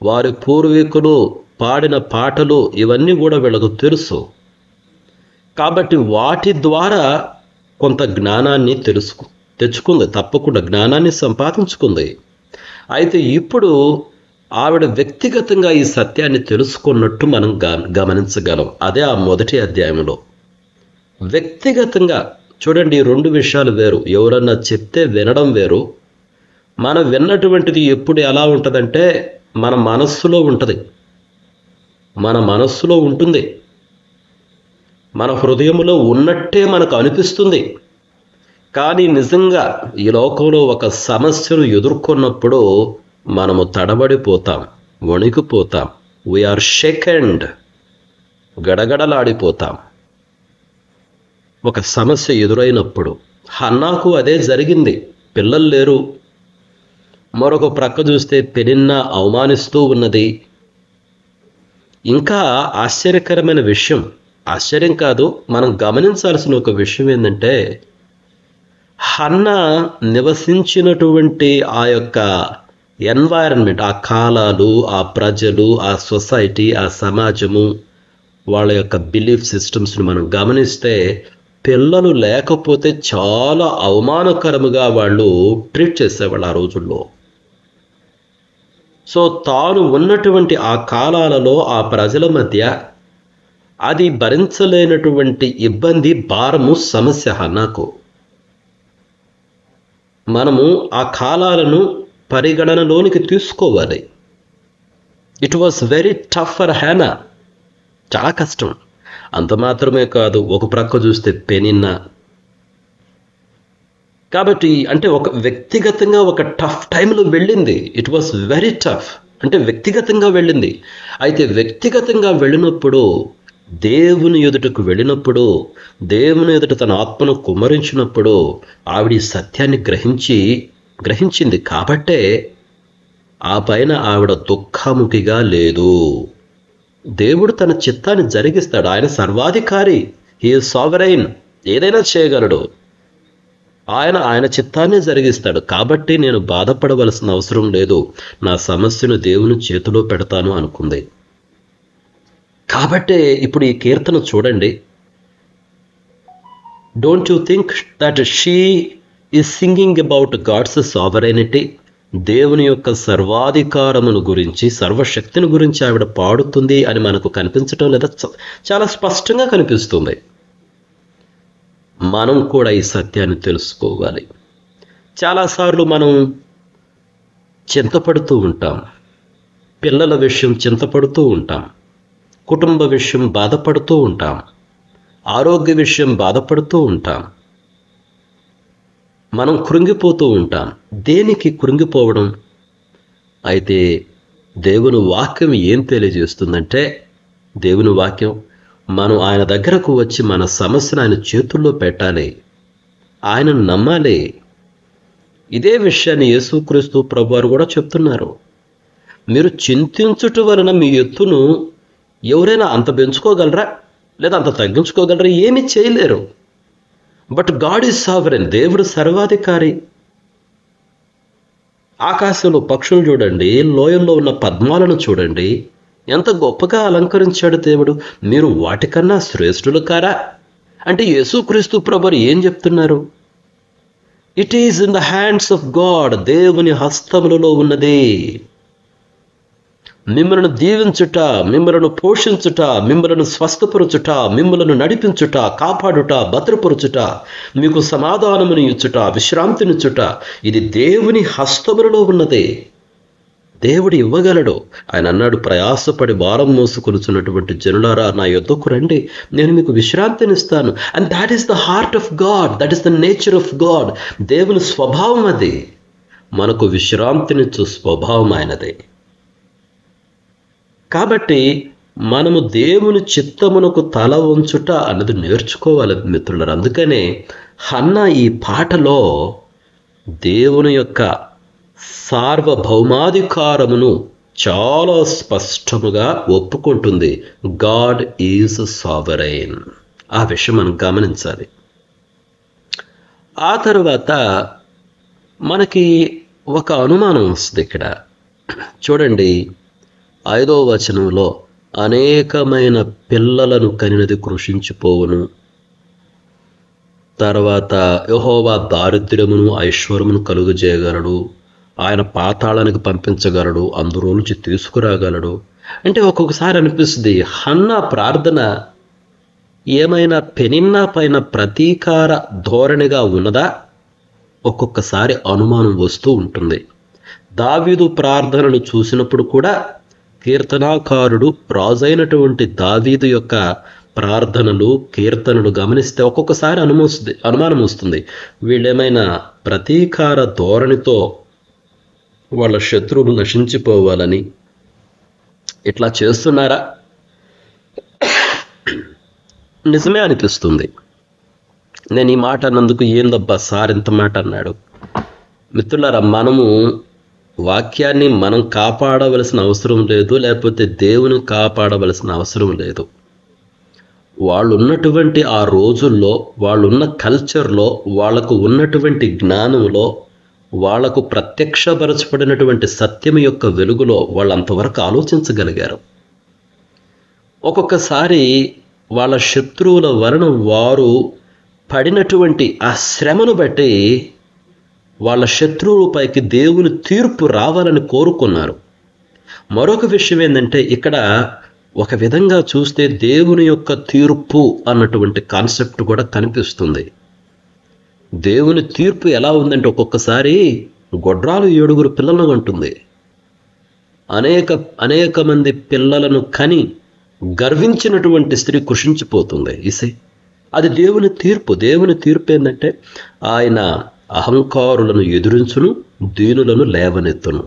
Speaker 3: వారి పూర్వీకులు పాడిన పాటలు ఇవన్నీ కూడా వీళ్ళకు తెలుసు. కాబట్టి వాటి ద్వారా కొంత జ్ఞానాన్ని తెచ్చుకుంది, తప్పకుండా జ్ఞానాన్ని సంపాదించుకుంది. అయితే ఇప్పుడు ఆవిడ వ్యక్తిగతంగా ఈ సత్యాన్ని తెలుసుకున్నట్టు మనం గమనించగలం. అదే ఆ మొదటి అధ్యాయంలో వ్యక్తిగతంగా చూడండి. రెండు విషయాలు వేరు. ఎవరన్నా చెప్తే వినడం వేరు. మనం విన్నటువంటిది ఎప్పుడు ఎలా ఉంటుందంటే మన మనస్సులో ఉంటుంది, మన మనస్సులో ఉంటుంది, మన హృదయంలో ఉన్నట్టే మనకు అనిపిస్తుంది. కానీ నిజంగా ఈ లోకంలో ఒక సమస్యను ఎదుర్కొన్నప్పుడు మనము తడబడిపోతాం, వణికిపోతాం, వీఆర్ షేకెండ్, గడగడలాడిపోతాం ఒక సమస్య ఎదురైనప్పుడు. హన్నాకు అదే జరిగింది. పిల్లలు లేరు. మరొక ప్రక్క చూస్తే పెనిన్నా అవమానిస్తూ ఉన్నది. ఇంకా ఆశ్చర్యకరమైన విషయం, ఆశ్చర్యం కాదు, మనం గమనించాల్సిన ఒక విషయం ఏంటంటే, హన్నా నివసించినటువంటి ఆ యొక్క ఎన్వైరన్మెంట్, ఆ కాలాలు, ఆ ప్రజలు, ఆ సొసైటీ, ఆ సమాజము, వాళ్ళ యొక్క బిలీఫ్ సిస్టమ్స్ని మనం గమనిస్తే పిల్లలు లేకపోతే చాలా అవమానకరముగా వాళ్ళు ట్రీట్ చేసేవాళ్ళు ఆ రోజుల్లో. సో తాను ఉన్నటువంటి ఆ కాలాలలో ఆ ప్రజల మధ్య అది భరించలేనటువంటి ఇబ్బంది, భారము, సమస్య హన్నాకు. మనము ఆ కాలాలను పరిగణనలోనికి తీసుకోవాలి. It was very tough for Hannah. చాలా కష్టం. అంత మాత్రమే కాదు, ఒక ప్రక్క చూస్తే పెనిన్నా. కాబట్టి అంటే ఒక వ్యక్తిగతంగా ఒక టఫ్ టైంలో వెళ్ళింది. It was very tough. అంటే వ్యక్తిగతంగా వెళ్ళింది. అయితే వ్యక్తిగతంగా వెళ్ళినప్పుడు దేవుని ఎదుటకు వెళ్ళినప్పుడు, దేవుని ఎదుట తన ఆత్మను కుమ్మరించినప్పుడు ఆవిడ ఈ సత్యాన్ని గ్రహించింది కాబట్టే ఆ పైన ఆవిడ దుఃఖముఖిగా లేదు. దేవుడు తన చిత్తాన్ని జరిగిస్తాడు. ఆయన సర్వాధికారి, హీ ఈజ్ సావరైన్, ఏదైనా చేయగలడు. ఆయన చిత్తాన్ని జరిగిస్తాడు. కాబట్టి నేను బాధపడవలసిన అవసరం లేదు, నా సమస్యను దేవుని చేతిలో పెడతాను అనుకుంది. కాబట్టే ఇప్పుడు ఈ కీర్తన చూడండి. Don't you think that she is singing about God's sovereignty? దేవుని యొక్క సర్వాధికారమును గురించి, సర్వశక్తిని గురించి ఆవిడ పాడుతుంది అని మనకు కనిపించటం లేదా? చాలా స్పష్టంగా కనిపిస్తుంది. మనం కూడా ఈ సత్యాన్ని తెలుసుకోవాలి. చాలాసార్లు మనం చింతపడుతూ ఉంటాం, పిల్లల విషయం చింతపడుతూ ఉంటాం, కుటుంబ విషయం బాధపడుతూ ఉంటాం, ఆరోగ్య విషయం బాధపడుతూ ఉంటాం, మనం కృంగిపోతూ ఉంటాం. దేనికి కృంగిపోవడం? అయితే దేవుని వాక్యం ఏం తెలియజేస్తుందంటే, దేవుని వాక్యం మనం ఆయన దగ్గరకు వచ్చి మన సమస్యను ఆయన చేతుల్లో పెట్టాలి, ఆయనను నమ్మాలి. ఇదే విషయాన్ని యేసుక్రీస్తు ప్రభువారు కూడా చెప్తున్నారు. మీరు చింతించుట వలన మీ ఎత్తును ఎవరైనా అంత పెంచుకోగలరా లేదా అంత తగ్గించుకోగలరా? ఏమీ చేయలేరు. బట్ గాడ్ ఈజ్ సావరెన్, దేవుడు సర్వాధికారి. ఆకాశంలో పక్షులు చూడండి, లోయల్లో ఉన్న పద్మాలను చూడండి, ఎంత గొప్పగా అలంకరించాడు దేవుడు. మీరు వాటికన్నా శ్రేష్ఠులు కారా? అంటే యేసుక్రీస్తు ప్రభువారు ఏం చెప్తున్నారు? It is in the hands of God, దేవుని హస్తములలో ఉన్నది. మిమ్మలను దీవించుట, మిమ్మలను పోషించుట, మిమ్మలను స్వస్థపరచుట, మిమ్మలను నడిపించుట, కాపాడుట, భద్రపరచుట, మీకు సమాధానమును ఇచ్చుట, విశ్రాంతినిచ్చుట, ఇది దేవుని హస్తములలో ఉన్నది. దేవుడు ఇవ్వగలడు. ఆయన అన్నాడు, ప్రయాసపడి భారం మోసుకొనుచున్నటువంటి జనులారా నా యొద్దకు రండి, నేను మీకు విశ్రాంతినిస్తాను. And that is the heart of God, that is the nature of God. దేవుని స్వభావం అది. మనకు విశ్రాంతినిచ్చు స్వభావం ఆయనదే. కాబట్టి మనము దేవుని చిత్తమునకు తల వంచుట అన్నది నేర్చుకోవాలి మిత్రులారా. అందుకనే హన్నా ఈ పాటలో దేవుని యొక్క సార్వభౌమాధికారమును చాలా స్పష్టముగా ఒప్పుకుంటుంది. God is సావరైన్. ఆ విషయం మనం గమనించాలి. ఆ తర్వాత మనకి ఒక అనుమానం వస్తుంది ఇక్కడ. చూడండి, 5వ వచనంలో అనేకమైన పిల్లలను కనినది కృషించిపోవును. తర్వాత యెహోవా దారిద్ర్యమును ఐశ్వర్యమును కలుగజేయగలడు, ఆయన పాతాళానికి పంపించగలడు, అందులో నుంచి తీసుకురాగలడు. అంటే ఒక్కొక్కసారి అనిపిస్తుంది హన్నా ప్రార్థన ఏమైనా పెనిన్నా పైన ప్రతీకార ధోరణిగా ఉన్నదా? ఒక్కొక్కసారి అనుమానం వస్తూ ఉంటుంది. దావీదు ప్రార్థనలు చూసినప్పుడు కూడా కీర్తనాకారుడు రాజైనటువంటి దావీదు యొక్క ప్రార్థనలు, కీర్తనలు గమనిస్తే ఒక్కొక్కసారి అనుమానం వస్తుంది. వీళ్ళేమైనా ప్రతీకార ధోరణితో వాళ్ళ శత్రువులు నశించిపోవాలని ఇట్లా చేస్తున్నారా? నిజమే అనిపిస్తుంది. నేను ఈ మాట అన్నందుకు ఏందబ్బా సార్ ఇంత మాట అన్నాడు. మిత్రులారా, మనము వాక్యాన్ని మనం కాపాడవలసిన అవసరం లేదు, లేకపోతే దేవుని కాపాడవలసిన అవసరం లేదు. వాళ్ళు ఉన్నటువంటి ఆ రోజుల్లో, వాళ్ళున్న కల్చర్లో, వాళ్లకు ఉన్నటువంటి జ్ఞానంలో, వాళ్లకు ప్రత్యక్షపరచబడినటువంటి సత్యం యొక్క వెలుగులో వాళ్ళు అంతవరకు ఆలోచించగలిగారు. ఒక్కొక్కసారి వాళ్ళ శత్రువుల వలన వారు పడినటువంటి ఆ శ్రమను బట్టి వాళ్ళ శత్రువులపైకి దేవుని తీర్పు రావాలని కోరుకున్నారు. మరొక విషయం ఏంటంటే, ఇక్కడ ఒక విధంగా చూస్తే దేవుని యొక్క తీర్పు అన్నటువంటి కాన్సెప్ట్ కూడా కనిపిస్తుంది. దేవుని తీర్పు ఎలా ఉందంటే, ఒక్కొక్కసారి గొడ్రాలు 7 పిల్లలను కంటుంది. అనేక మంది పిల్లలను కని గర్వించినటువంటి స్త్రీ కృషించిపోతుంది. అది దేవుని తీర్పు. దేవుని తీర్పు ఏంటంటే, ఆయన అహంకారులను ఎదురించును, దీనులను లేవనెత్తును.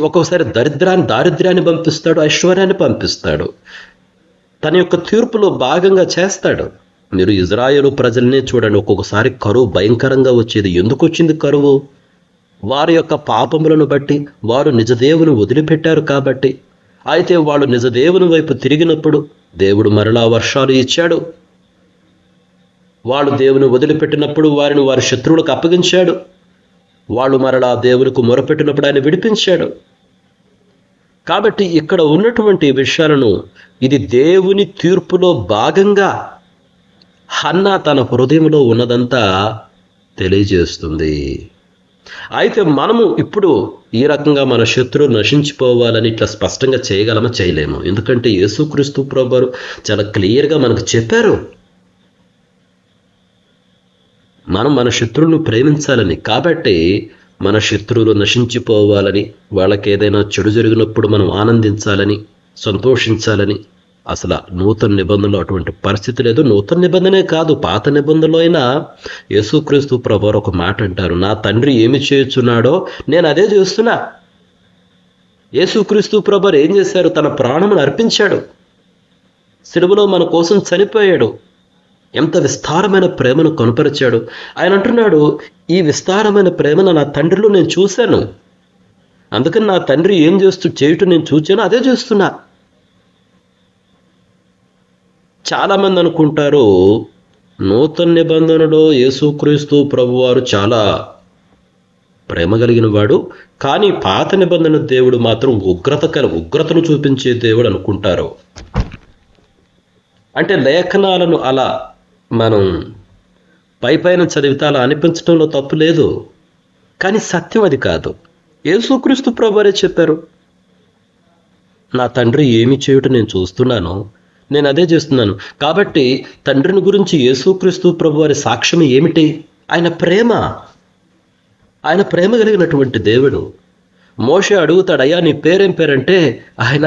Speaker 3: ఒక్కొక్కసారి దారిద్ర్యాన్ని పంపిస్తాడు, ఐశ్వర్యాన్ని పంపిస్తాడు. తన యొక్క తీర్పులో భాగంగా చేస్తాడు. మీరు ఇజ్రాయేలు ప్రజల్నే చూడండి, ఒక్కొక్కసారి కరువు భయంకరంగా వచ్చేది. ఎందుకు వచ్చింది కరువు? వారి యొక్క పాపములను బట్టి. వారు నిజదేవుని వదిలిపెట్టారు కాబట్టి. అయితే వాళ్ళు నిజదేవుని వైపు తిరిగినప్పుడు దేవుడు మరలా వర్షాలు ఇచ్చాడు. వాళ్ళు దేవుని వదిలిపెట్టినప్పుడు వారిని వారి శత్రువులకు అప్పగించాడు. వాళ్ళు మరలా దేవునికి మొరపెట్టినప్పుడు ఆయన విడిపించాడు. కాబట్టి ఇక్కడ ఉన్నటువంటి విషయాలను, ఇది దేవుని తీర్పులో భాగంగా హన్నా తన హృదయంలో ఉన్నదంతా తెలియజేస్తుంది. అయితే మనము ఇప్పుడు ఈ రకంగా మన శత్రువు నశించిపోవాలని ఇట్లా స్పష్టంగా చేయగలమా? చేయలేము. ఎందుకంటే యేసుక్రీస్తు ప్రభువారు చాలా క్లియర్గా మనకు చెప్పారు, మనం మన శత్రువులను ప్రేమించాలని. కాబట్టి మన శత్రువులు నశించిపోవాలని, వాళ్ళకి ఏదైనా చెడు జరిగినప్పుడు మనం ఆనందించాలని, సంతోషించాలని. అసలు నూతన నిబంధనలో అటువంటి పరిస్థితి లేదు. నూతన నిబంధనే కాదు, పాత నిబంధనలో అయినా యేసుక్రీస్తు ప్రభువారు ఒక మాట అంటారు, నా తండ్రి ఏమి చేయుచున్నాడో నేను అదే చేస్తున్నా. యేసుక్రీస్తు ప్రభువారు ఏం చేశారు? తన ప్రాణమును అర్పించాడు, సిలువలో మన కోసం చనిపోయాడు. ఎంత విస్తారమైన ప్రేమను కనుపరిచాడు. ఆయన అంటున్నాడు, ఈ విస్తారమైన ప్రేమను నా తండ్రిలో నేను చూశాను, అందుకని నా తండ్రి ఏం చేయటం నేను చూచాను అదే చేస్తున్నా. చాలామంది అనుకుంటారు నూతన నిబంధనలో యేసుక్రీస్తు ప్రభువారు చాలా ప్రేమ కలిగిన వాడు, కానీ పాత నిబంధన దేవుడు మాత్రం ఉగ్రతను చూపించే దేవుడు అనుకుంటారు. అంటే లేఖనాలను అలా మనం పైపైన చదివితే అలా అనిపించడంలో తప్పు లేదు, కానీ సత్యం అది కాదు. యేసుక్రీస్తు ప్రభువారే చెప్పారు, నా తండ్రి ఏమి చేయటం నేను చూస్తున్నాను, నేను అదే చేస్తున్నాను. కాబట్టి తండ్రిని గురించి యేసుక్రీస్తు ప్రభువారి సాక్ష్యం ఏమిటి? ఆయన ప్రేమ. ఆయన ప్రేమ కలిగినటువంటి దేవుడు. మోషే అడుగుతాడు, అయ్యా నీ పేరేం పేరంటే ఆయన,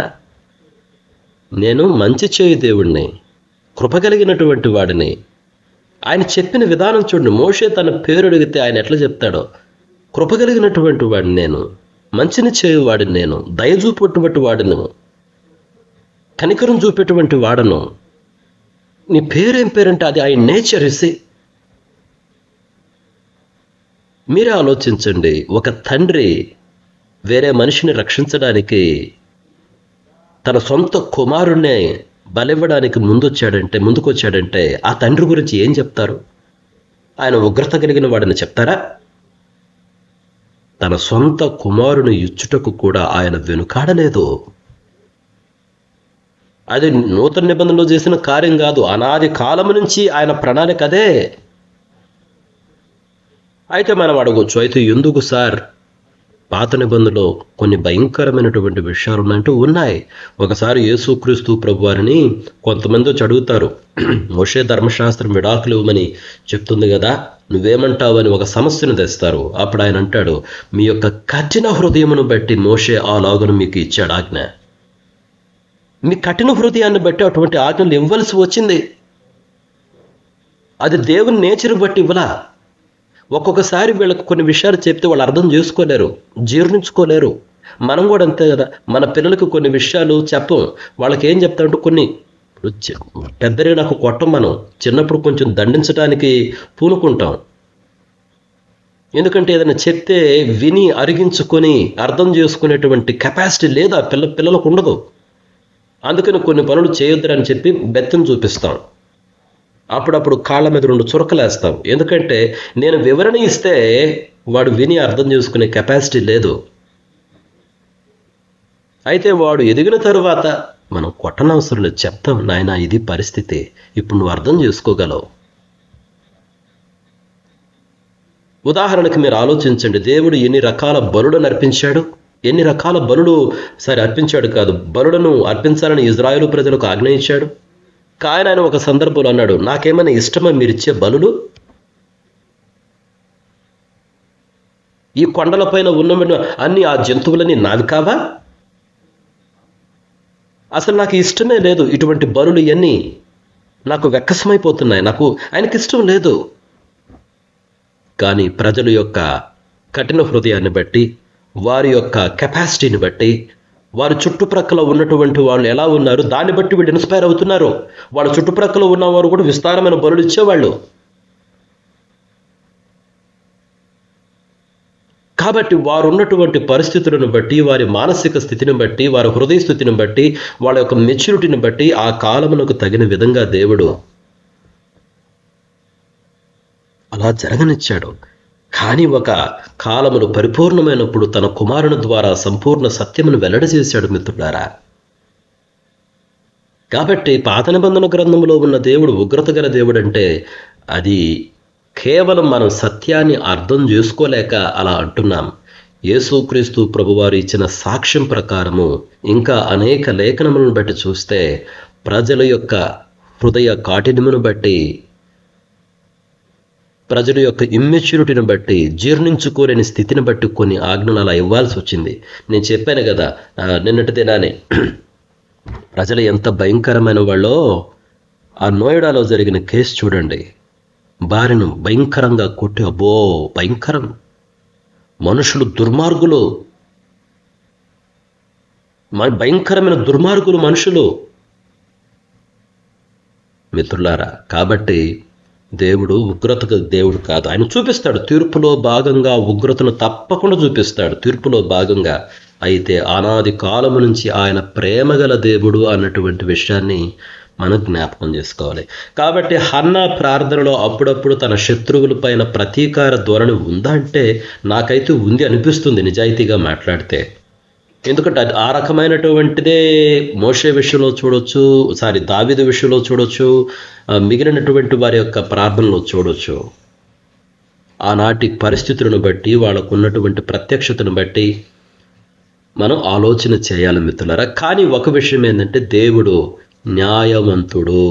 Speaker 3: నేను మంచి చేయి దేవుడిని, కృప కలిగినటువంటి వాడిని. ఆయన చెప్పిన విధానం చూడండి. మోషే తన పేరు అడిగితే ఆయన ఎట్లా చెప్తాడో, కృప కలిగినటువంటి వాడిని నేను, మంచిని చేయువాడిని నేను, దయ చూపేటువంటి వాడిను, కనికరం చూపేటువంటి వాడను. నీ పేరేం పేరంటే అది ఆయన నేచర్. మీరే ఆలోచించండి, ఒక తండ్రి వేరే మనిషిని రక్షించడానికి తన సొంత కుమారుణ్ణి బలివ్వడానికి ముందుకొచ్చాడంటే ఆ తండ్రి గురించి ఏం చెప్తారు? ఆయన ఉగ్రత కలిగిన వాడని చెప్తారా? తన సొంత కుమారుని ఇచ్చుటకు కూడా ఆయన వెనుకాడలేదు. అది నూతన నిబంధనలో చేసిన కార్యం కాదు, అనాది కాలము నుంచి ఆయన ప్రణాళిక అదే. అయితే మనం అడగొచ్చు, అయితే ఎందుకు సార్ పాత నిబంధనలో కొన్ని భయంకరమైనటువంటి విషయాలు ఉన్నాయంటూ ఉన్నాయి. ఒకసారి యేసుక్రీస్తు ప్రభువారిని కొంతమంది వచ్చి అడుగుతారు, మోషే ధర్మశాస్త్రం విడాకులు ఇవ్వమని చెప్తుంది కదా, నువ్వేమంటావు అని ఒక సమస్యను తెస్తారు. అప్పుడు ఆయన అంటాడు, మీ యొక్క కఠిన హృదయమును బట్టి మోషే ఆ లాగును మీకు ఇచ్చాడు ఆజ్ఞ. మీ కఠిన హృదయాన్ని బట్టి అటువంటి ఆజ్ఞలు ఇవ్వవలసి వచ్చింది. అది దేవుని నేచర్ బట్టి ఇవ్వలా. ఒక్కొక్కసారి వీళ్ళకి కొన్ని విషయాలు చెప్తే వాళ్ళు అర్థం చేసుకోలేరు, జీర్ణించుకోలేరు. మనం కూడా అంతే కదా, మన పిల్లలకు కొన్ని విషయాలు చెప్పం. వాళ్ళకి ఏం చెప్తామంటే, కొన్ని పెద్దరే నాకు కొట్టం, మనం చిన్నప్పుడు కొంచెం దండించడానికి పూనుకుంటాం. ఎందుకంటే ఏదైనా చెప్తే విని అరిగించుకొని అర్థం చేసుకునేటువంటి కెపాసిటీ లేదు ఆ పిల్లలకు ఉండదు. అందుకని కొన్ని పనులు చేయొద్దని చెప్పి బెత్తం చూపిస్తాం. అప్పుడప్పుడు కాళ్ళ మీద 2 చురకలేస్తాం. ఎందుకంటే నేను వివరణ ఇస్తే వాడు విని అర్థం చేసుకునే కెపాసిటీ లేదు. అయితే వాడు ఎదిగిన తరువాత మనం కొట్టనవసరం లేదు, చెప్తాం, నాయన ఇది పరిస్థితి, ఇప్పుడు నువ్వు అర్థం చేసుకోగలవు. ఉదాహరణకి మీరు ఆలోచించండి, దేవుడు ఎన్ని రకాల బలులను అర్పించాడు. ఎన్ని రకాల బలులు అర్పించాడు కాదు, బలులను అర్పించాలని ఇజ్రాయేలు ప్రజలకు ఆజ్ఞ ఇచ్చాడు. కానీ ఆయన ఒక సందర్భంలో అన్నాడు, నాకేమైనా ఇష్టమా మీరిచ్చే బలులు? ఈ కొండలపైన ఉన్న అన్ని ఆ జంతువులని నావి కావా? అసలు నాకు ఇష్టమే లేదు, ఇటువంటి బలులు ఇవన్నీ నాకు వెక్కసమైపోతున్నాయి, నాకు ఆయనకి ఇష్టం లేదు. కానీ ప్రజల యొక్క కఠిన హృదయాన్ని బట్టి, వారి యొక్క కెపాసిటీని బట్టి, వారి చుట్టుప్రక్కల ఉన్నటువంటి వాళ్ళు ఎలా ఉన్నారు దాన్ని బట్టి వీళ్ళు ఇన్స్పైర్ అవుతున్నారు. వాళ్ళ చుట్టుప్రక్కల ఉన్నవారు కూడా విస్తారమైన బలులు ఇచ్చేవాళ్ళు. కాబట్టి వారు ఉన్నటువంటి పరిస్థితులను బట్టి, వారి మానసిక స్థితిని బట్టి, వారి హృదయ స్థితిని బట్టి, వాళ్ళ యొక్క మెచ్యూరిటీని బట్టి ఆ కాలమునకు తగిన విధంగా దేవుడు అలా జరగనిచ్చాడు. కానీ ఒక కాలమును పరిపూర్ణమైనప్పుడు తన కుమారుని ద్వారా సంపూర్ణ సత్యమును వెల్లడి చేశాడు మిత్రులారా. కాబట్టి పాత నిబంధన గ్రంథంలో ఉన్న దేవుడు ఉగ్రత గల దేవుడు అంటే అది కేవలం మనం సత్యాన్ని అర్థం చేసుకోలేక అలా అంటున్నాం. యేసుక్రీస్తు ప్రభువారు ఇచ్చిన సాక్ష్యం ప్రకారము ఇంకా అనేక లేఖనములను బట్టి చూస్తే ప్రజల యొక్క హృదయ కాఠిన్యమును బట్టి, ప్రజల యొక్క ఇమ్మెచ్యూరిటీని బట్టి, జీర్ణించుకోలేని స్థితిని బట్టి కొన్ని ఆజ్ఞలు అలా ఇవ్వాల్సి వచ్చింది. నేను చెప్పాను కదా నిన్నటి దినానే, ప్రజలు ఎంత భయంకరమైన వాళ్ళో ఆ నోయిడాలో జరిగిన కేసు చూడండి. భార్యను భయంకరంగా కొట్టి, అబ్బో భయంకరం. మనుషులు దుర్మార్గులు, భయంకరమైన దుర్మార్గులు మనుషులు మిత్రులారా. కాబట్టి దేవుడు ఉగ్రతకు దేవుడు కాదు. ఆయన చూపిస్తాడు తీర్పులో భాగంగా, ఉగ్రతను తప్పకుండా చూపిస్తాడు తీర్పులో భాగంగా. అయితే అనాది కాలము నుంచి ఆయన ప్రేమగల దేవుడు అన్నటువంటి విషయాన్ని మనం జ్ఞాపకం చేసుకోవాలి. కాబట్టి హన్నా ప్రార్థనలో అప్పుడప్పుడు తన శత్రువుల పైన ప్రతీకార ధోరణి ఉందా అంటే నాకైతే ఉంది అనిపిస్తుంది నిజాయితీగా మాట్లాడితే. ఎందుకంటే ఆ రకమైనటువంటిదే మోషే విషయంలో చూడొచ్చు, దావీదు విషయంలో చూడొచ్చు, మిగిలినటువంటి వారి యొక్క ప్రార్థనలో చూడొచ్చు. ఆనాటి పరిస్థితులను బట్టి, వాళ్ళకు ఉన్నటువంటి ప్రత్యక్షతను బట్టి మనం ఆలోచన చేయాలి మిత్రులారా. కానీ ఒక విషయం ఏంటంటే దేవుడు న్యాయవంతుడు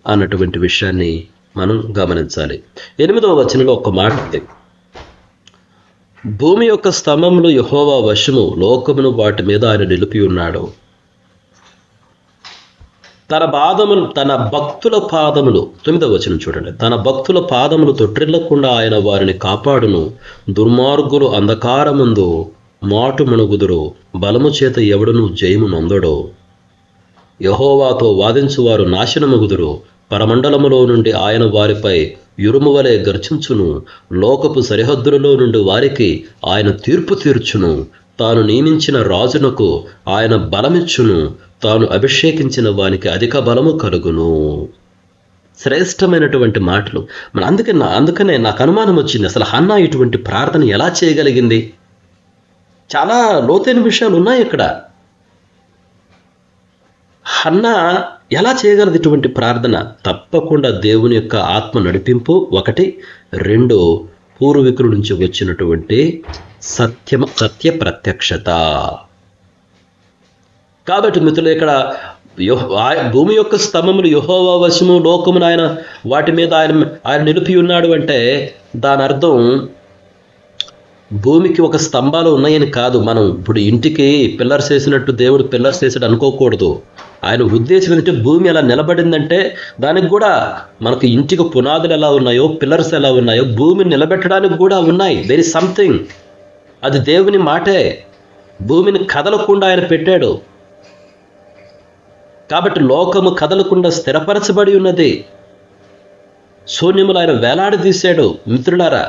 Speaker 3: అన్నటువంటి విషయాన్ని మనం గమనించాలి. 8వ వచనంలో ఒక మాట ఉంది, భూమి యొక్క స్తంభములు యెహోవా వశము, లోకమును వాటి మీద ఆయన నిలిపి ఉన్నాడు. తన భక్తుల పాదములు, 9వ వచనం చూడండి, తన భక్తుల పాదములు తొట్టిల్లకుండా ఆయన వారిని కాపాడును. దుర్మార్గులు అంధకారమందు మాటు మణుగుదురు, బలము చేత ఎవడును జయము నొందడు. యెహోవాతో వాదించువారు నాశనమగుదురు, పరమండలములో నుండి ఆయన వారిపై యురుము వలె గర్జించును. లోకపు సరిహద్దులలో నుండి వారికి ఆయన తీర్పు తీర్చును. తాను నియమించిన రాజునకు ఆయన బలమిచ్చును, తాను అభిషేకించిన వానికి అధిక బలము కలుగును. శ్రేష్టమైనటువంటి మాటలు. అందుకనే నాకు అనుమానం వచ్చింది, అసలు హన్నా ఇటువంటి ప్రార్థన ఎలా చేయగలిగింది? చాలా లోతైన విషయాలు ఉన్నాయి ఇక్కడ. హన్నా ఎలా చేయగలదు ఇటువంటి ప్రార్థన? తప్పకుండా దేవుని యొక్క ఆత్మ నడిపింపు ఒకటి, 2 పూర్వీకుల నుంచి వచ్చినటువంటి సత్య ప్రత్యక్షత. కాబట్టి మిత్రులు, ఇక్కడ భూమి యొక్క స్తంభములు యెహోవా వశము, లోకమును ఆయన వాటి మీద ఆయన నిలిపి ఉన్నాడు అంటే దాని అర్థం భూమికి ఒక స్తంభాలు ఉన్నాయని కాదు. మనం ఇప్పుడు ఇంటికి పిల్లర్స్ వేసినట్టు దేవుడు పిల్లర్స్ వేసాడు అనుకోకూడదు. ఆయన ఉద్దేశం ఏంటంటే భూమి ఎలా నిలబడిందంటే దానికి కూడా మనకు ఇంటికి పునాదులు ఎలా ఉన్నాయో, పిల్లర్స్ ఎలా ఉన్నాయో, భూమిని నిలబెట్టడానికి కూడా ఉన్నాయి. There is something. అది దేవుని మాటే. భూమిని కదలకుండా ఆయన పెట్టాడు. కాబట్టి లోకము కదలకుండా స్థిరపరచబడి ఉన్నది. శూన్యములు ఆయన వేలాడదీశాడు. మిత్రులారా,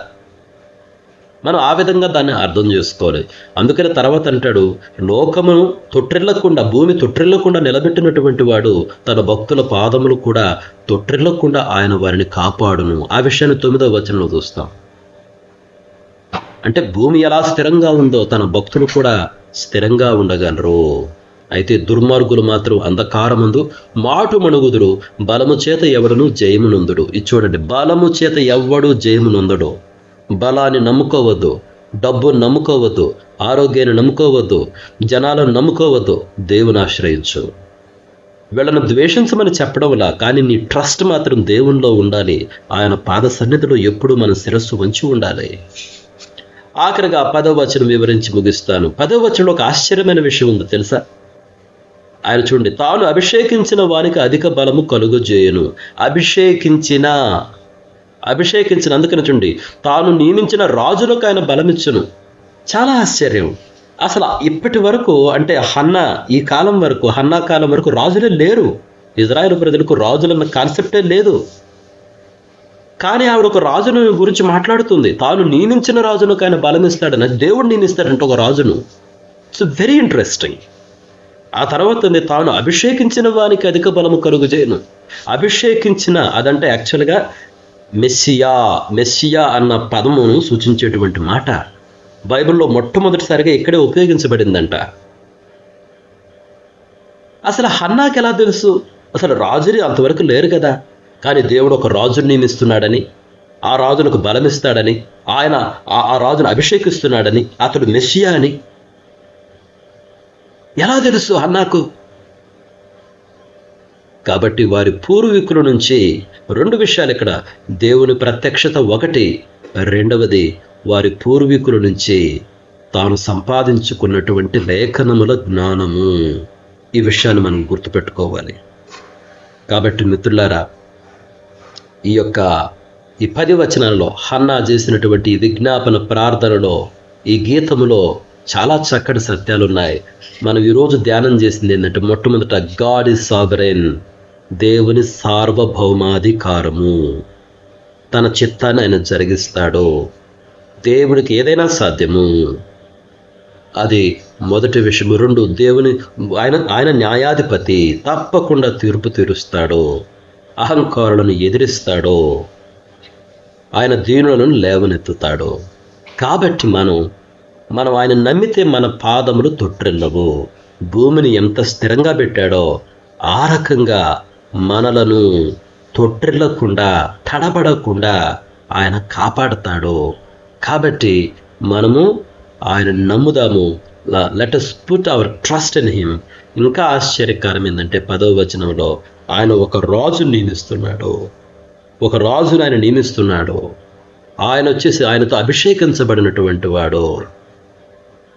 Speaker 3: మనం ఆ విధంగా దాన్ని అర్థం చేసుకోవాలి. అందుకని తర్వాత అంటాడు, లోకమును తొట్టిల్లకుండా, భూమి తొట్టిల్లకుండా నిలబెట్టినటువంటి వాడు తన భక్తుల పాదములు కూడా తొట్టిల్లకుండా ఆయన వారిని కాపాడును. ఆ విషయాన్ని 9వ వచనంలో చూస్తాం. అంటే భూమి ఎలా స్థిరంగా ఉందో తన భక్తులు కూడా స్థిరంగా ఉండగలరు. అయితే దుర్మార్గులు మాత్రం అంధకారమందు మాటు మణుగుదురు, బలము చేత ఎవడును జయము నొందుడు. ఇది చూడండి, బలము చేత ఎవడు జయము నొందడు. బలాన్ని నమ్ముకోవద్దు, డబ్బును నమ్ముకోవద్దు, ఆరోగ్యాన్ని నమ్ముకోవద్దు, జనాలను నమ్ముకోవద్దు. దేవుని ఆశ్రయించు. వీళ్ళను ద్వేషించమని చెప్పడంలా, కానీ నీ ట్రస్ట్ మాత్రం దేవునిలో ఉండాలి. ఆయన పాద సన్నిధిలో ఎప్పుడు మన శిరస్సు వంచి ఉండాలి. ఆఖరిగా 10వ వచనం వివరించి ముగిస్తాను. 10వ వచనంలో ఒక ఆశ్చర్యమైన విషయం ఉంది తెలుసా? ఆయన చూడండి, తాను అభిషేకించిన వానికి అధిక బలము కలుగజేయును. అభిషేకించిన అందుకని చూడండి, తాను నియమించిన రాజులకు ఆయన బలమిచ్చును. చాలా ఆశ్చర్యం. అసలు ఇప్పటి వరకు అంటే ఈ కాలం వరకు, హన్నా కాలం వరకు రాజులే లేరు. ఇజ్రాయెల్ ప్రజలకు రాజులన్న కాన్సెప్టే లేదు. కానీ ఆవిడ ఒక రాజును గురించి మాట్లాడుతుంది. తాను నియమించిన రాజును ఆయన బలమిస్తాడని, దేవుడు నియమిస్తాడంటే ఒక రాజును. It's very interesting. ఆ తర్వాత తాను అభిషేకించిన వానికి అధిక బలము కలుగుజేయను. అభిషేకించిన అదంటే యాక్చువల్గా మెస్సియా అన్న పదమును సూచించేటువంటి మాట బైబిల్లో మొట్టమొదటిసారిగా ఇక్కడే ఉపయోగించబడిందంట. అసలు హన్నాకి ఎలా తెలుసు? అసలు రాజుని అంతవరకు లేరు కదా. కానీ దేవుడు ఒక రాజుని నియమిస్తున్నాడని, ఆ రాజులకు బలమిస్తాడని, ఆయన ఆ రాజును అభిషేకిస్తున్నాడని, అతడు మెస్సియా అని ఎలా తెలుసు హన్నాకు? కాబట్టి వారి పూర్వీకుల నుంచి 2 విషయాలు ఇక్కడ. దేవుని ప్రత్యక్షత ఒకటి, రెండవది వారి పూర్వీకుల నుంచి తాను సంపాదించుకున్నటువంటి లేఖనముల జ్ఞానము. ఈ విషయాన్ని మనం గుర్తుపెట్టుకోవాలి. కాబట్టి మిత్రులారా, ఈ 10 వచనాలలో హన్నా చేసినటువంటి విజ్ఞాపన ప్రార్థనలో, ఈ గీతములో చాలా చక్కటి సత్యాలు ఉన్నాయి. మనం ఈరోజు ధ్యానం చేసింది ఏంటంటే, మొట్టమొదట గాడ్ ఈజ్ సావరెన్, దేవుని సార్వభౌమాధికారము. తన చిత్తాన్ని ఆయన జరిగిస్తాడు. దేవుడికి ఏదైనా సాధ్యము. అది మొదటి విషయం. 2, దేవుని ఆయన న్యాయాధిపతి, తప్పకుండా తీర్పు తీరుస్తాడు. అహంకారులను ఎదిరిస్తాడు. ఆయన దీనులను లేవనెత్తుతాడు. కాబట్టి మనం ఆయన నమ్మితే మన పాదములు తొట్టిల్లవు. భూమిని ఎంత స్థిరంగా పెట్టాడో ఆ రకంగా మనలను తొట్టిల్లకుండా, తడబడకుండా ఆయన కాపాడతాడు. కాబట్టి మనము ఆయన నమ్ముదాము. Let us put our trust in him. ఇంకా ఆశ్చర్యకరం ఏంటంటే 10వ వచనంలో ఆయన ఒక రాజును నియమిస్తున్నాడు. ఒక రాజును ఆయన నియమిస్తున్నాడు. ఆయన వచ్చేసి ఆయనతో అభిషేకించబడినటువంటి వాడు.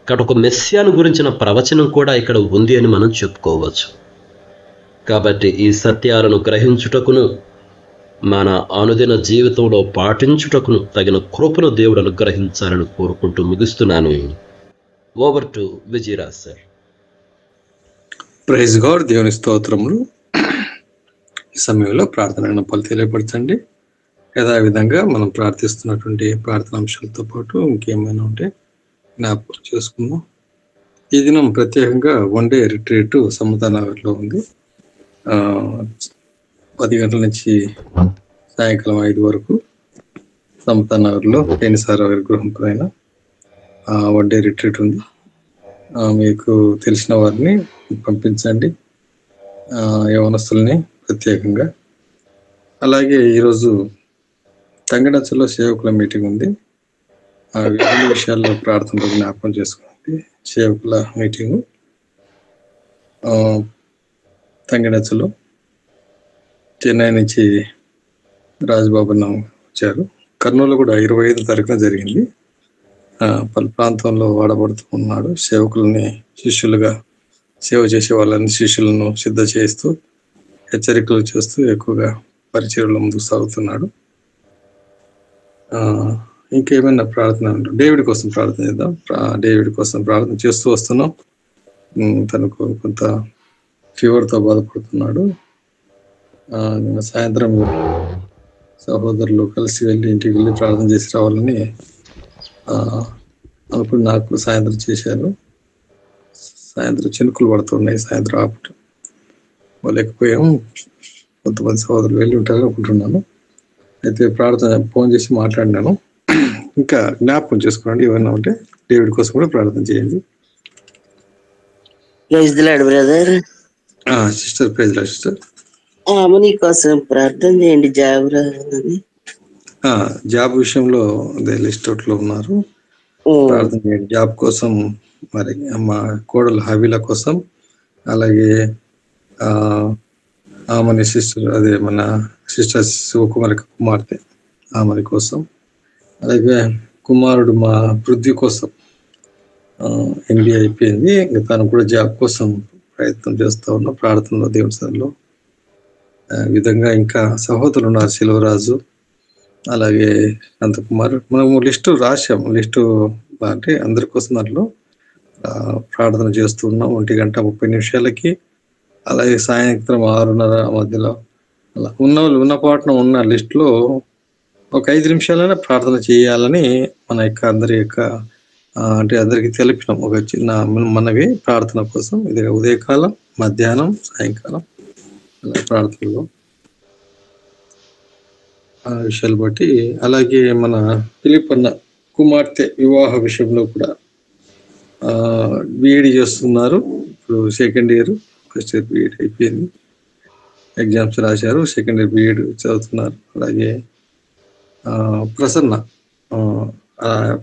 Speaker 3: ఇక్కడ ఒక మెస్సియాను గురించిన ప్రవచనం కూడా ఇక్కడ ఉంది అని మనం చెప్పుకోవచ్చు. కాబట్టి ఈ సత్యాలను గ్రహించుటకును, మన అనుదిన జీవితంలో పాటించుటకును తగిన కృపను దేవుడు అనుగ్రహించాలని కోరుకుంటూ ముగిస్తున్నాను. Over to Vijayaraj sir.
Speaker 5: Praise God. దేవుని స్తోత్రములు. ఈ సమయంలో ప్రార్థన విన్నపాలు తెలియపరచండి. యథావిధంగా మనం ప్రార్థిస్తున్నటువంటి ప్రార్థన అంశాలతో పాటు ఇంకేమైనా ఉంటే జ్ఞాపకం చేసుకుందాం. ఈ దినం ప్రత్యేకంగా 1 డే రిట్రీట్ సమతానగర్లో ఉంది. 10 గంటల నుంచి సాయంకాలం 5 వరకు సమతానగర్లో పేనిసార గృహం పైన 1 డే రిట్రీట్ ఉంది. మీకు తెలిసిన వారిని పంపించండి, యవనస్తుల్ని ప్రత్యేకంగా. అలాగే ఈరోజు తంగడచ్చలో సేవకుల మీటింగ్ ఉంది. విభిన్న విషయాల్లో ప్రార్థనలో జ్ఞాపకం చేసుకోండి. సేవకుల మీటింగు తంగడచ్చలో. చెన్నై నుంచి రాజబాబు వచ్చారు. కర్నూలు కూడా 25వ తారీఖున జరిగింది. పలు ప్రాంతంలో వాడబడుతూ ఉన్నాడు. సేవకులని శిష్యులుగా సేవ చేసే వాళ్ళని, శిష్యులను సిద్ధ చేస్తూ, హెచ్చరికలు చేస్తూ ఎక్కువగా పరిచర్యలో ముందుకు సాగుతున్నాడు. ఇంకేమైనా ప్రార్థన ఉంటాం? డేవిడ్ కోసం ప్రార్థన చేద్దాం. డేవిడ్ కోసం ప్రార్థన చేస్తూ వస్తున్నాం. తనకు కొంత ఫీవర్తో బాధపడుతున్నాడు. సాయంత్రం సహోదరులు కలిసి వెళ్ళి ఇంటికి వెళ్ళి ప్రార్థన చేసి రావాలని అనుకుని నాకు సాయంత్రం చేశారు. సాయంత్రం చినుకులు పడుతున్నాయి. సాయంత్రం ఆపటం లేకపోయాం. కొంతమంది సహోదరులు వెళ్ళి ఉంటారు అనుకుంటున్నాను. అయితే ప్రార్థన ఫోన్ చేసి మాట్లాడినాను. ఇంకా జ్ఞాపకం చేసుకోండి. ఏమైనా ఉంటే డేవిడ్ కోసం కూడా ప్రార్థన చేయండి.
Speaker 6: Brother,
Speaker 5: sister praise Lord sister.
Speaker 6: నీ కోసం ప్రార్థన చేయండి.
Speaker 5: జాబ్ విషయంలో అదే లిస్ట్ అవుట్ లో ఉన్నారు. ప్రార్థన చేయండి జాబ్ కోసం. మరి మా కోడలు హవీల కోసం, అలాగే ఆమెని సిస్టర్, అదే మన సిస్టర్ శివకుమారి కుమార్తె, ఆమెని కోసం, అలాగే కుమారుడు మా పృథ్వీ కోసం MBA అయిపోయింది. ఇంకా తను కూడా జాబ్ కోసం ప్రయత్నం చేస్తా ఉన్నా ప్రార్థనలో, దేవుని సన్నిధిలో. విధంగా ఇంకా సహోదరులు ఉన్నారు, శిలవరాజు, అలాగే అనంతకుమార్. మనము లిస్టు రాశాము. లిస్టు అంటే అందరి కోసం దాంట్లో ప్రార్థన చేస్తున్నాం 1:30 అలాగే సాయంత్రం 6:30 మధ్యలో అలా ఉన్న పాటన ఉన్న లిస్ట్ లో ఒక 5 నిమిషాలైనా ప్రార్థన చేయాలని మన యొక్క అందరి యొక్క అంటే అందరికి తెలిపినాం. ఒక చిన్న మనవి ప్రార్థన కోసం. ఇది ఉదయకాలం, మధ్యాహ్నం, సాయంకాలం అలా ప్రార్థనలో ఆ విషయాలు బట్టి. అలాగే మన ఫిలిప్పన్న కుమార్తె వివాహ విషయంలో కూడా బిఈడి చేస్తున్నారు. ఇప్పుడు second year, first year BEd అయిపోయింది, ఎగ్జామ్స్ రాశారు, సెకండ్ ఇయర్ బిఈడి చదువుతున్నారు. అలాగే ప్రసన్న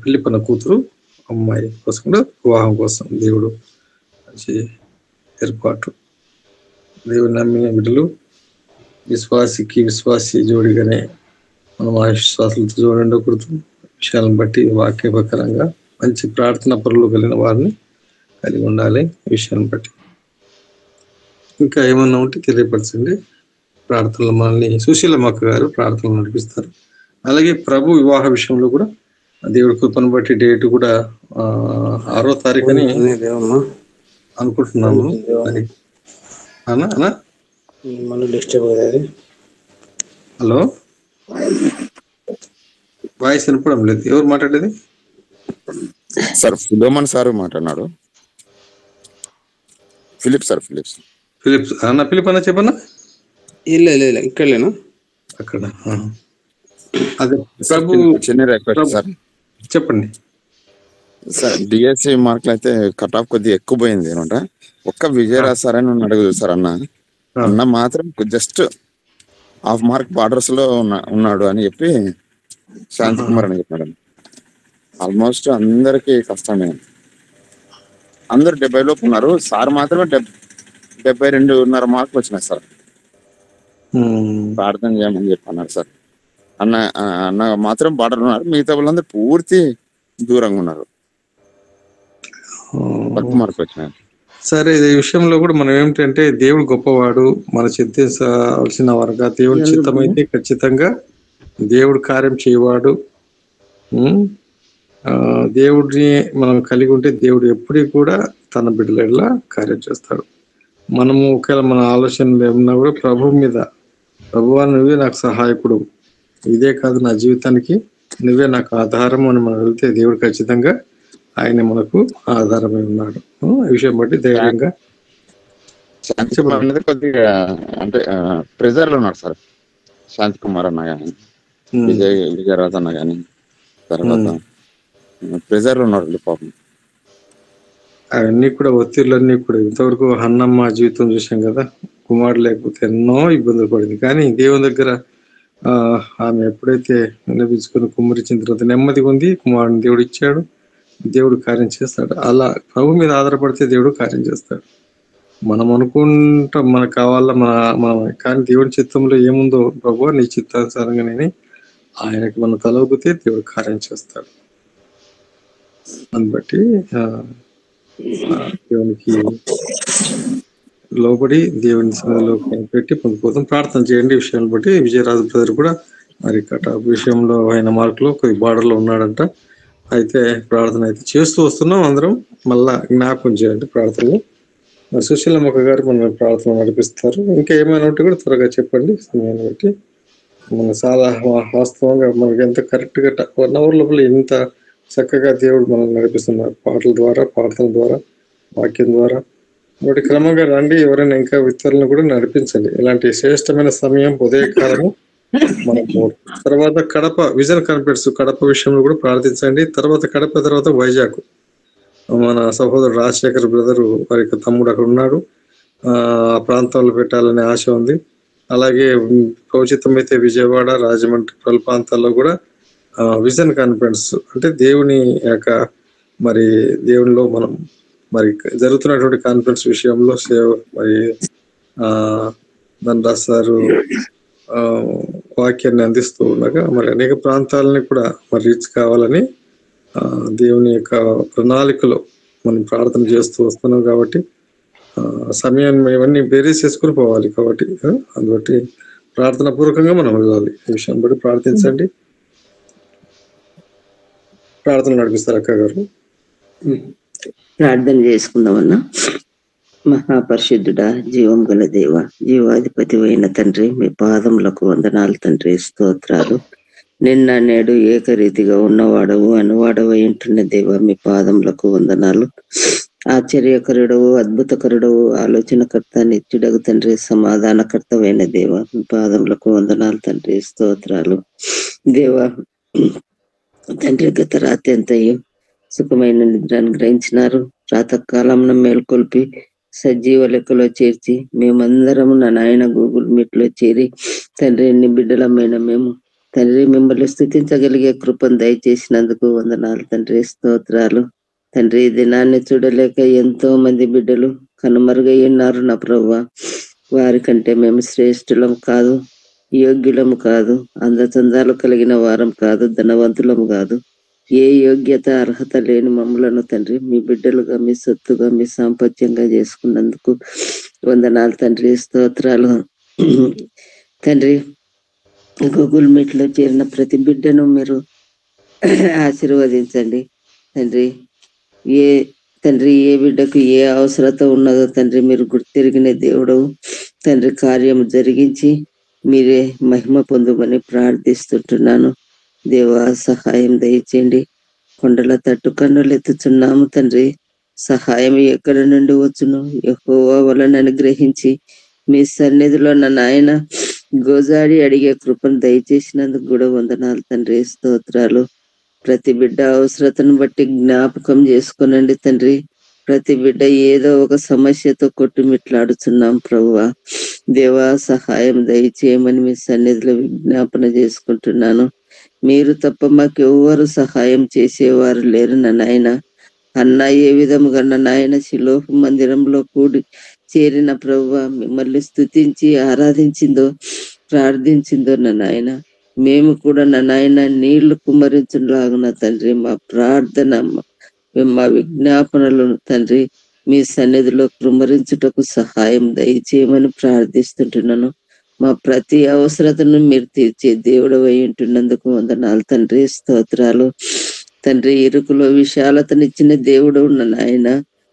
Speaker 5: ఫిలిప్పన్న కూతురు అమ్మాయి కోసం కూడా వివాహం కోసం దేవుడు మంచి ఏర్పాటు. దేవుడు నమ్మిన బిడ్డలు విశ్వాసికి విశ్వాసి జోడిగానే మనం ఆ విశ్వాసాలతో జోడి ఉండకూడదు. విషయాలను బట్టి వాక్య ప్రకారంగా మంచి ప్రార్థన పరులు కలిగిన వారిని కలిగి ఉండాలి. ఈ విషయాన్ని బట్టి ఇంకా ఏమన్నా ఉంటే తెలియపరచండి. ప్రార్థనలు మనల్ని సుశీలమ్మక్క గారు ప్రార్థనలు నడిపిస్తారు. అలాగే ప్రభు వివాహ విషయంలో కూడా దేవుడి కృపను బట్టి డేట్ కూడా 6వ తారీఖుని అనుకుంటున్నాము. హలో, వాయిస్ వినపడం లేదు. ఎవరు మాట్లాడేది?
Speaker 1: సార్ ఫిలోమన్ సార్ మాట్లాడినాడు. ఫిలిప్స్ అన్న.
Speaker 5: ఫిలిప్ అన్న చెప్పన్నా.
Speaker 4: ಇಲ್ಲ ఇక్కడ లేను
Speaker 5: అక్కడ. అదే ప్రభు
Speaker 1: చిన్న రిక్వెస్ట్ సార్,
Speaker 5: చెప్పండి
Speaker 1: సార్. డిఎస్సి మార్కులు అయితే కట్ ఆఫ్ కొద్దిగా ఎక్కువ పోయింది అనమాట. ఒక్క విజయరాజ్ సార్ అని అడుగుదు సార్. అన్న మాత్రం జస్ట్ హాఫ్ మార్క్ బార్డర్స్ లో ఉన్నాడు అని చెప్పి శాంతి కుమార్ అని చెప్పినాడు. ఆల్మోస్ట్ అందరికి కష్టమే. అందరు 70 లోపు ఉన్నారు. సార్ మాత్రమే 72.5 మార్కులు వచ్చినాయి సార్. ప్రార్థన చేయమని చెప్పి అన్నారు సార్. అన్న మాత్రం బార్డర్ ఉన్నారు, మిగతా వాళ్ళందరూ పూర్తి దూరంగా ఉన్నారు. 10 మార్కులు వచ్చినాయి.
Speaker 5: సరే, ఈ విషయంలో కూడా మనం ఏమిటంటే దేవుడు గొప్పవాడు, మన చింతించవలసిన వారుగా దేవుడి చిత్తమైతే ఖచ్చితంగా దేవుడు కార్యం చేయవాడు. దేవుడిని మనం కలిగి ఉంటే దేవుడు ఎప్పటికీ కూడా తన బిడ్డల కార్యం చేస్తాడు. మనము ఒకవేళ మన ఆలోచనలు ఏమన్నా కూడా ప్రభు మీద, ప్రభువా నువ్వే నాకు సహాయకుడు, ఇదే కాదు నా జీవితానికి నువ్వే నాకు ఆధారం అని మనం వెళ్తే దేవుడు ఖచ్చితంగా ఆయన మనకు ఆధారమై ఉన్నాడు. ఈ విషయం బట్టి ధైర్యంగా
Speaker 1: కొద్దిగా అంటే ప్రెజర్ లో ఉన్నాడు సార్. శాంతి కుమార్ అన్న కానీ, విజయరాజ్ అన్న కానీ, తర్వాత ప్రెజర్ లో ఉన్నాడు పాపం.
Speaker 5: అవన్నీ కూడా ఒత్తిళ్ళన్నీ కూడా ఇంతవరకు అన్నమ్మ జీవితం చూసాం కదా. కుమారుడు లేకపోతే ఎన్నో ఇబ్బందులు పడింది. కానీ దేవుని దగ్గర ఆమె ఎప్పుడైతే వినిపించుకుని కుమ్మరించిన తర్వాత నెమ్మదిగా ఉంది. కుమారుని దేవుడు ఇచ్చాడు, దేవుడు కార్యం చేస్తాడు. అలా ప్రభు మీద ఆధారపడితే దేవుడు కార్యం చేస్తాడు. మనం అనుకుంటాం మనకు కావాలా మన కానీ దేవుడి చిత్తంలో ఏముందో, ప్రభు నీ చిత్తానుసారంగా నేను ఆయనకి మనం తలొగ్గితే దేవుడు కార్యం చేస్తాడు. దాన్ని బట్టి దేవునికి లోబడి దేవుని సన్నిధిలో పెట్టి పొందుకోవడం ప్రార్థన చేయండి. ఈ విషయాన్ని బట్టి విజయరాజు బ్రదర్ కూడా మరి కట విషయంలో ఆయన మార్కులో కొద్ది బార్డర్ లో ఉన్నాడంట. అయితే ప్రార్థన అయితే చేస్తూ వస్తున్నాం అందరం. మళ్ళా జ్ఞాపకం చేయండి ప్రార్థనలు. సుశీలమ్మక్క గారు మన ప్రార్థన నడిపిస్తారు. ఇంకా ఏమైనా ఉంటే కూడా త్వరగా చెప్పండి. సమయాన్ని బట్టి మన చాలా వాస్తవంగా మనకి ఎంత కరెక్ట్ గా 1 hour లోపల ఎంత చక్కగా దేవుడు మనల్ని నడిపిస్తున్నారు. పాటల ద్వారా, ప్రార్థన ద్వారా, వాక్యం ద్వారా. కాబట్టి క్రమంగా రండి. ఎవరైనా ఇంకా ఇతరులను కూడా నడిపించండి. ఇలాంటి శ్రేష్టమైన సమయం ఉదయకాలము మనకు. తర్వాత కడప విజన్ కాన్ఫరెన్స్ కడప విషయంలో కూడా ప్రార్థించండి. కడప తర్వాత వైజాగ్ మన సహోదరుడు రాజశేఖర్ బ్రదరు వారి తమ్ముడు అక్కడ ఉన్నాడు. ఆ ప్రాంతంలో పెట్టాలనే ఆశ ఉంది. అలాగే భవిష్యత్తమైతే విజయవాడ, రాజమండ్రి పలు ప్రాంతాల్లో కూడా విజన్ కాన్ఫరెన్స్ అంటే దేవుని యొక్క మరి దేవునిలో మనం మరి జరుగుతున్నటువంటి కాన్ఫరెన్స్ విషయంలో మరి దాని రాస్తారు వాక్యాన్ని అందిస్తూ ఉండగా మరి అనేక ప్రాంతాలని కూడా మరి రీచ్ కావాలని దేవుని యొక్క ప్రణాళికలో మనం ప్రార్థన చేస్తూ వస్తున్నాం. కాబట్టి సమయాన్ని ఇవన్నీ బేరీస్ చేసుకుని పోవాలి. కాబట్టి అందుబట్టి ప్రార్థన పూర్వకంగా మనం వెళ్ళాలి. ఈ విషయాన్ని బట్టి ప్రార్థించండి. ప్రార్థన నడిపిస్తారు అక్క గారు.
Speaker 6: ప్రార్థన చేసుకుందామన్నా. మహాపరిశుద్ధుడా, జీవం గల దేవ, జీవాధిపతి అయిన తండ్రి, మీ పాదములకు వందనాలు తండ్రి, స్తోత్రాలు. నిన్న నేడు ఏకరీతిగా ఉన్నవాడవు అనువాడవు ఉంటున్న దేవ, మీ పాదములకు వందనాలు. ఆశ్చర్యకరుడవు, అద్భుతకరుడవు, ఆలోచనకర్త, నిత్యుడగు తండ్రి, సమాధానకర్తమైన దేవ, మీ పాదములకు వందనాలు తండ్రి, స్తోత్రాలు. దేవ తండ్రి, గత రాత్రి అంతయు సుఖమైన నిద్రను గ్రహించినారు. ప్రాతకాలంలో మేల్కొల్పి సజీవ లెక్కలో చేర్చి మేమందరము నా నాయన గూగుల్ మీట్ లో చేరి తండ్రి, నీ బిడ్డలమైన మేము తండ్రి మిమ్మల్ని స్తుతించగలిగే కృపను దయచేసినందుకు వందనాలు తండ్రి, స్తోత్రాలు. తండ్రి, ఈ దినాన్ని చూడలేక ఎంతో మంది బిడ్డలు కనుమరుగై ఉన్నారు నా ప్రభువా. వారికంటే మేము శ్రేష్ఠులం కాదు, యోగ్యులము కాదు, అందచందాలు కలిగిన వారం కాదు, ధనవంతులము కాదు. ఏ యోగ్యత అర్హత లేని మమ్మలను తండ్రి మీ బిడ్డలుగా, మీ సొత్తుగా, మీ సాంపత్యంగా చేసుకున్నందుకు వందనాలు తండ్రి, స్తోత్రాలు. తండ్రి, గూగుల్ మీట్ లో చేరిన ప్రతి బిడ్డను మీరు ఆశీర్వదించండి తండ్రి. ఏ బిడ్డకు ఏ అవసరత ఉన్నదో తండ్రి మీరు గుర్తిరిగిన దేవుడవు తండ్రి. కార్యము జరిగించి మీరే మహిమ పొందుమని ప్రార్థిస్తుంటున్నాను. దేవా, సహాయం దయచేయండి. కొండల తట్టు కన్నులు ఎత్తుచున్నాము తండ్రి. సహాయం ఎక్కడి నుండి వచ్చును? యెహోవా వలన గ్రహించి మీ సన్నిధిలో నా నాయన గోజాడి అడిగే కృపను దయచేసినందుకు కూడా వందనాలు తండ్రి, స్తోత్రాలు. ప్రతి బిడ్డ అవసరతను బట్టి జ్ఞాపకం చేసుకునండి తండ్రి. ప్రతి బిడ్డ ఏదో ఒక సమస్యతో కొట్టుమిట్లాడుచున్నాం ప్రభువా. దేవా, సహాయం దయచేయమని మీ సన్నిధిలో విజ్ఞాపన చేసుకుంటున్నాను. మీరు తప్ప మాకెవ్వరు సహాయం చేసేవారు లేరు నా నాయన. అన్న ఏ విధముగా నా నాయన శిలోహు మందిరంలో కూడి చేరిన ప్రభువా మిమ్మల్ని స్తుతించి ఆరాధించిందో, ప్రార్థించిందో నా నాయన, మేము కూడా నా నాయన నీళ్లు కుమ్మరించులాగున తండ్రి మా ప్రార్థన, మా విజ్ఞాపనలను తండ్రి మీ సన్నిధిలో కుమ్మరించుటకు సహాయం దయచేయమని ప్రార్థిస్తుంటున్నాను. మా ప్రతి అవసరతను మీరు తీర్చే దేవుడు అయి ఉంటున్నందుకు వందనాలు తండ్రి, స్తోత్రాలు. తండ్రి, ఇరుకులో విశాలతనిచ్చిన దేవుడు ఉన్న నాయన,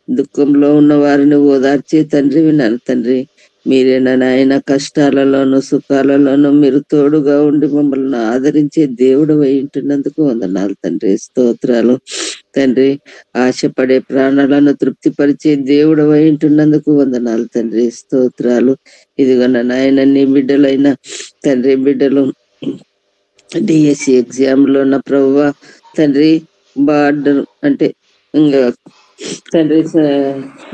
Speaker 6: దుఃఖంలో ఉన్న వారిని ఓదార్చే తండ్రి విన్నాను తండ్రి. మీరే నా నాయన కష్టాలలోను సుఖాలలోనూ మీరు తోడుగా ఉండి మమ్మల్ని ఆదరించే దేవుడు అయి ఉంటున్నందుకు వందనాలు తండ్రి, స్తోత్రాలు. తండ్రి, ఆశపడే ప్రాణాలను తృప్తిపరిచే దేవుడు అయి ఉంటున్నందుకు వందనాలు తండ్రి, స్తోత్రాలు. ఇదిగో నా నాయన నీ బిడ్డలైన తండ్రి, బిడ్డలు డిఎస్సి ఎగ్జామ్ లో ఉన్న ప్రభువా తండ్రి బార్డర్ అంటే ఇంకా తండ్రి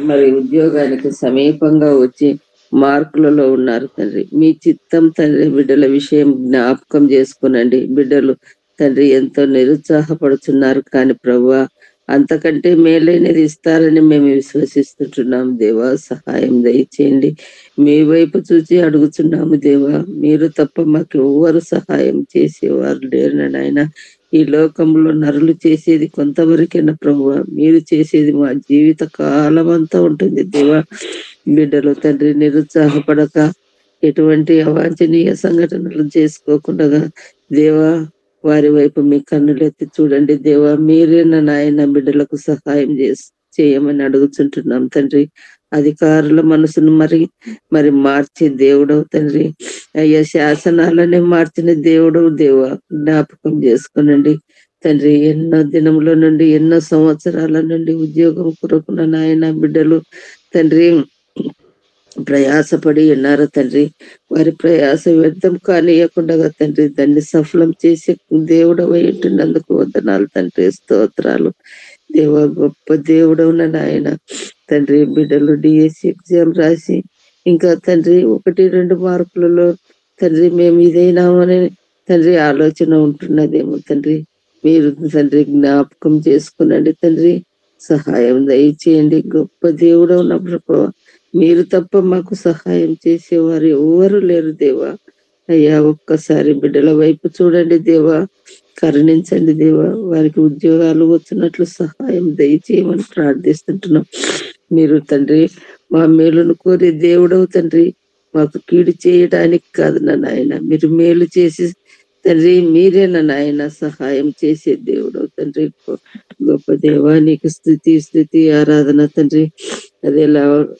Speaker 6: మరి ఉద్యోగానికి సమీపంగా వచ్చి మార్కులలో ఉన్నారు తండ్రి. మీ చిత్తం తండ్రి బిడ్డల విషయం జ్ఞాపకం చేసుకునండి. బిడ్డలు తండ్రి ఎంతో నిరుత్సాహపడుతున్నారు, కానీ ప్రభువా అంతకంటే మేలైనది ఇస్తారని మేము విశ్వసిస్తుంటున్నాం. దేవా, సహాయం దయచేయండి. మీ వైపు చూసి అడుగుతున్నాము దేవా. మీరు తప్ప మాకు ఎవ్వరు సహాయం చేసేవారు లేరు నాయన. ఈ లోకంలో నరులు చేసేది కొంతవరకైనా ప్రభువా, మీరు చేసేది మా జీవిత కాలం అంతా ఉంటుంది దేవా. బిడ్డలు తండ్రి నిరుత్సాహపడక ఎటువంటి అవాంఛనీయ సంఘటనలు చేసుకోకుండా దేవా వారి వైపు మీ కన్నులెత్తి చూడండి దేవా. మీరే నా నాయన బిడ్డలకు సహాయం చేయమని అడుగుతుంటున్నాం తండ్రి. అధికారుల మనసును మరి మార్చే దేవుడవు తండ్రి. అయ్యా, శాసనాలనే మార్చిన దేవుడవు దేవా, జ్ఞాపకం చేసుకునండి తండ్రి. ఎన్నో దినముల నుండి ఎన్నో సంవత్సరాల నుండి ఉద్యోగం కొరకు నా నాయన బిడ్డలు తండ్రి ప్రయాసపడి ఉన్నారు తండ్రి. వారి ప్రయాస వ్యర్థం కానియకుండా తండ్రి దాన్ని సఫలం చేసే దేవుడు ఉంటున్నందుకు వందనాలు తండ్రి, స్తోత్రాలు. దేవ, గొప్ప దేవుడవు నాయన తండ్రి. బిడ్డలు డిఎస్సి ఎగ్జామ్ రాసి ఇంకా తండ్రి 1-2 మార్కులలో తండ్రి మేము ఇదైనామని తండ్రి ఆలోచన ఉంటున్నదేమో తండ్రి. మీరు తండ్రి జ్ఞాపకం చేసుకునండి తండ్రి. సహాయం దయచేయండి. గొప్ప దేవుడవు నా ప్రభువా, మీరు తప్ప మాకు సహాయం చేసేవారు ఎవరు లేరు దేవా. అయ్యా, ఒక్కసారి బిడ్డల వైపు చూడండి దేవా, కరుణించండి దేవా. వారికి ఉద్యోగాలు వచ్చినట్లు సహాయం దయచేయమని ప్రార్థిస్తుంటున్నాం. మీరు తండ్రి మా మేలును కోరే దేవుడవు తండ్రి. మాకు కీడు చేయడానికి కాదు నాయన, మీరు మేలు చేసి తండ్రి మీరే నా నాయన సహాయం చేసే దేవుడు తండ్రి. గొప్ప దేవా నీకు స్థుతి ఆరాధన తండ్రి.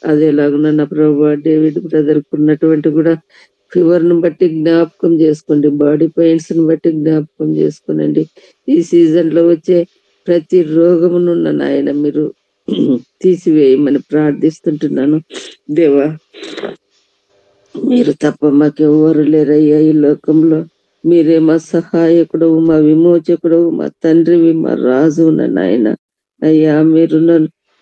Speaker 6: అదేలాగున నా ప్రభు డేవిడ్ బ్రదర్ ఉన్నటువంటి కూడా ఫీవర్ ను బట్టి జ్ఞాపకం చేసుకోండి, బాడీ పెయిన్స్ ను బట్టి జ్ఞాపకం చేసుకోనండి. ఈ సీజన్ లో వచ్చే ప్రతి రోగమును నా నాయన మీరు తీసివేయమని ప్రార్థిస్తుంటున్నాను దేవా. మీరు తప్ప మాకెవ్వరు లేరయ్యా ఈ లోకంలో. మీరే మా సహాయకుడు, మా విమోచకుడు, మా తండ్రివి, మా రాజు నా నాయన. అయ్యా మీరు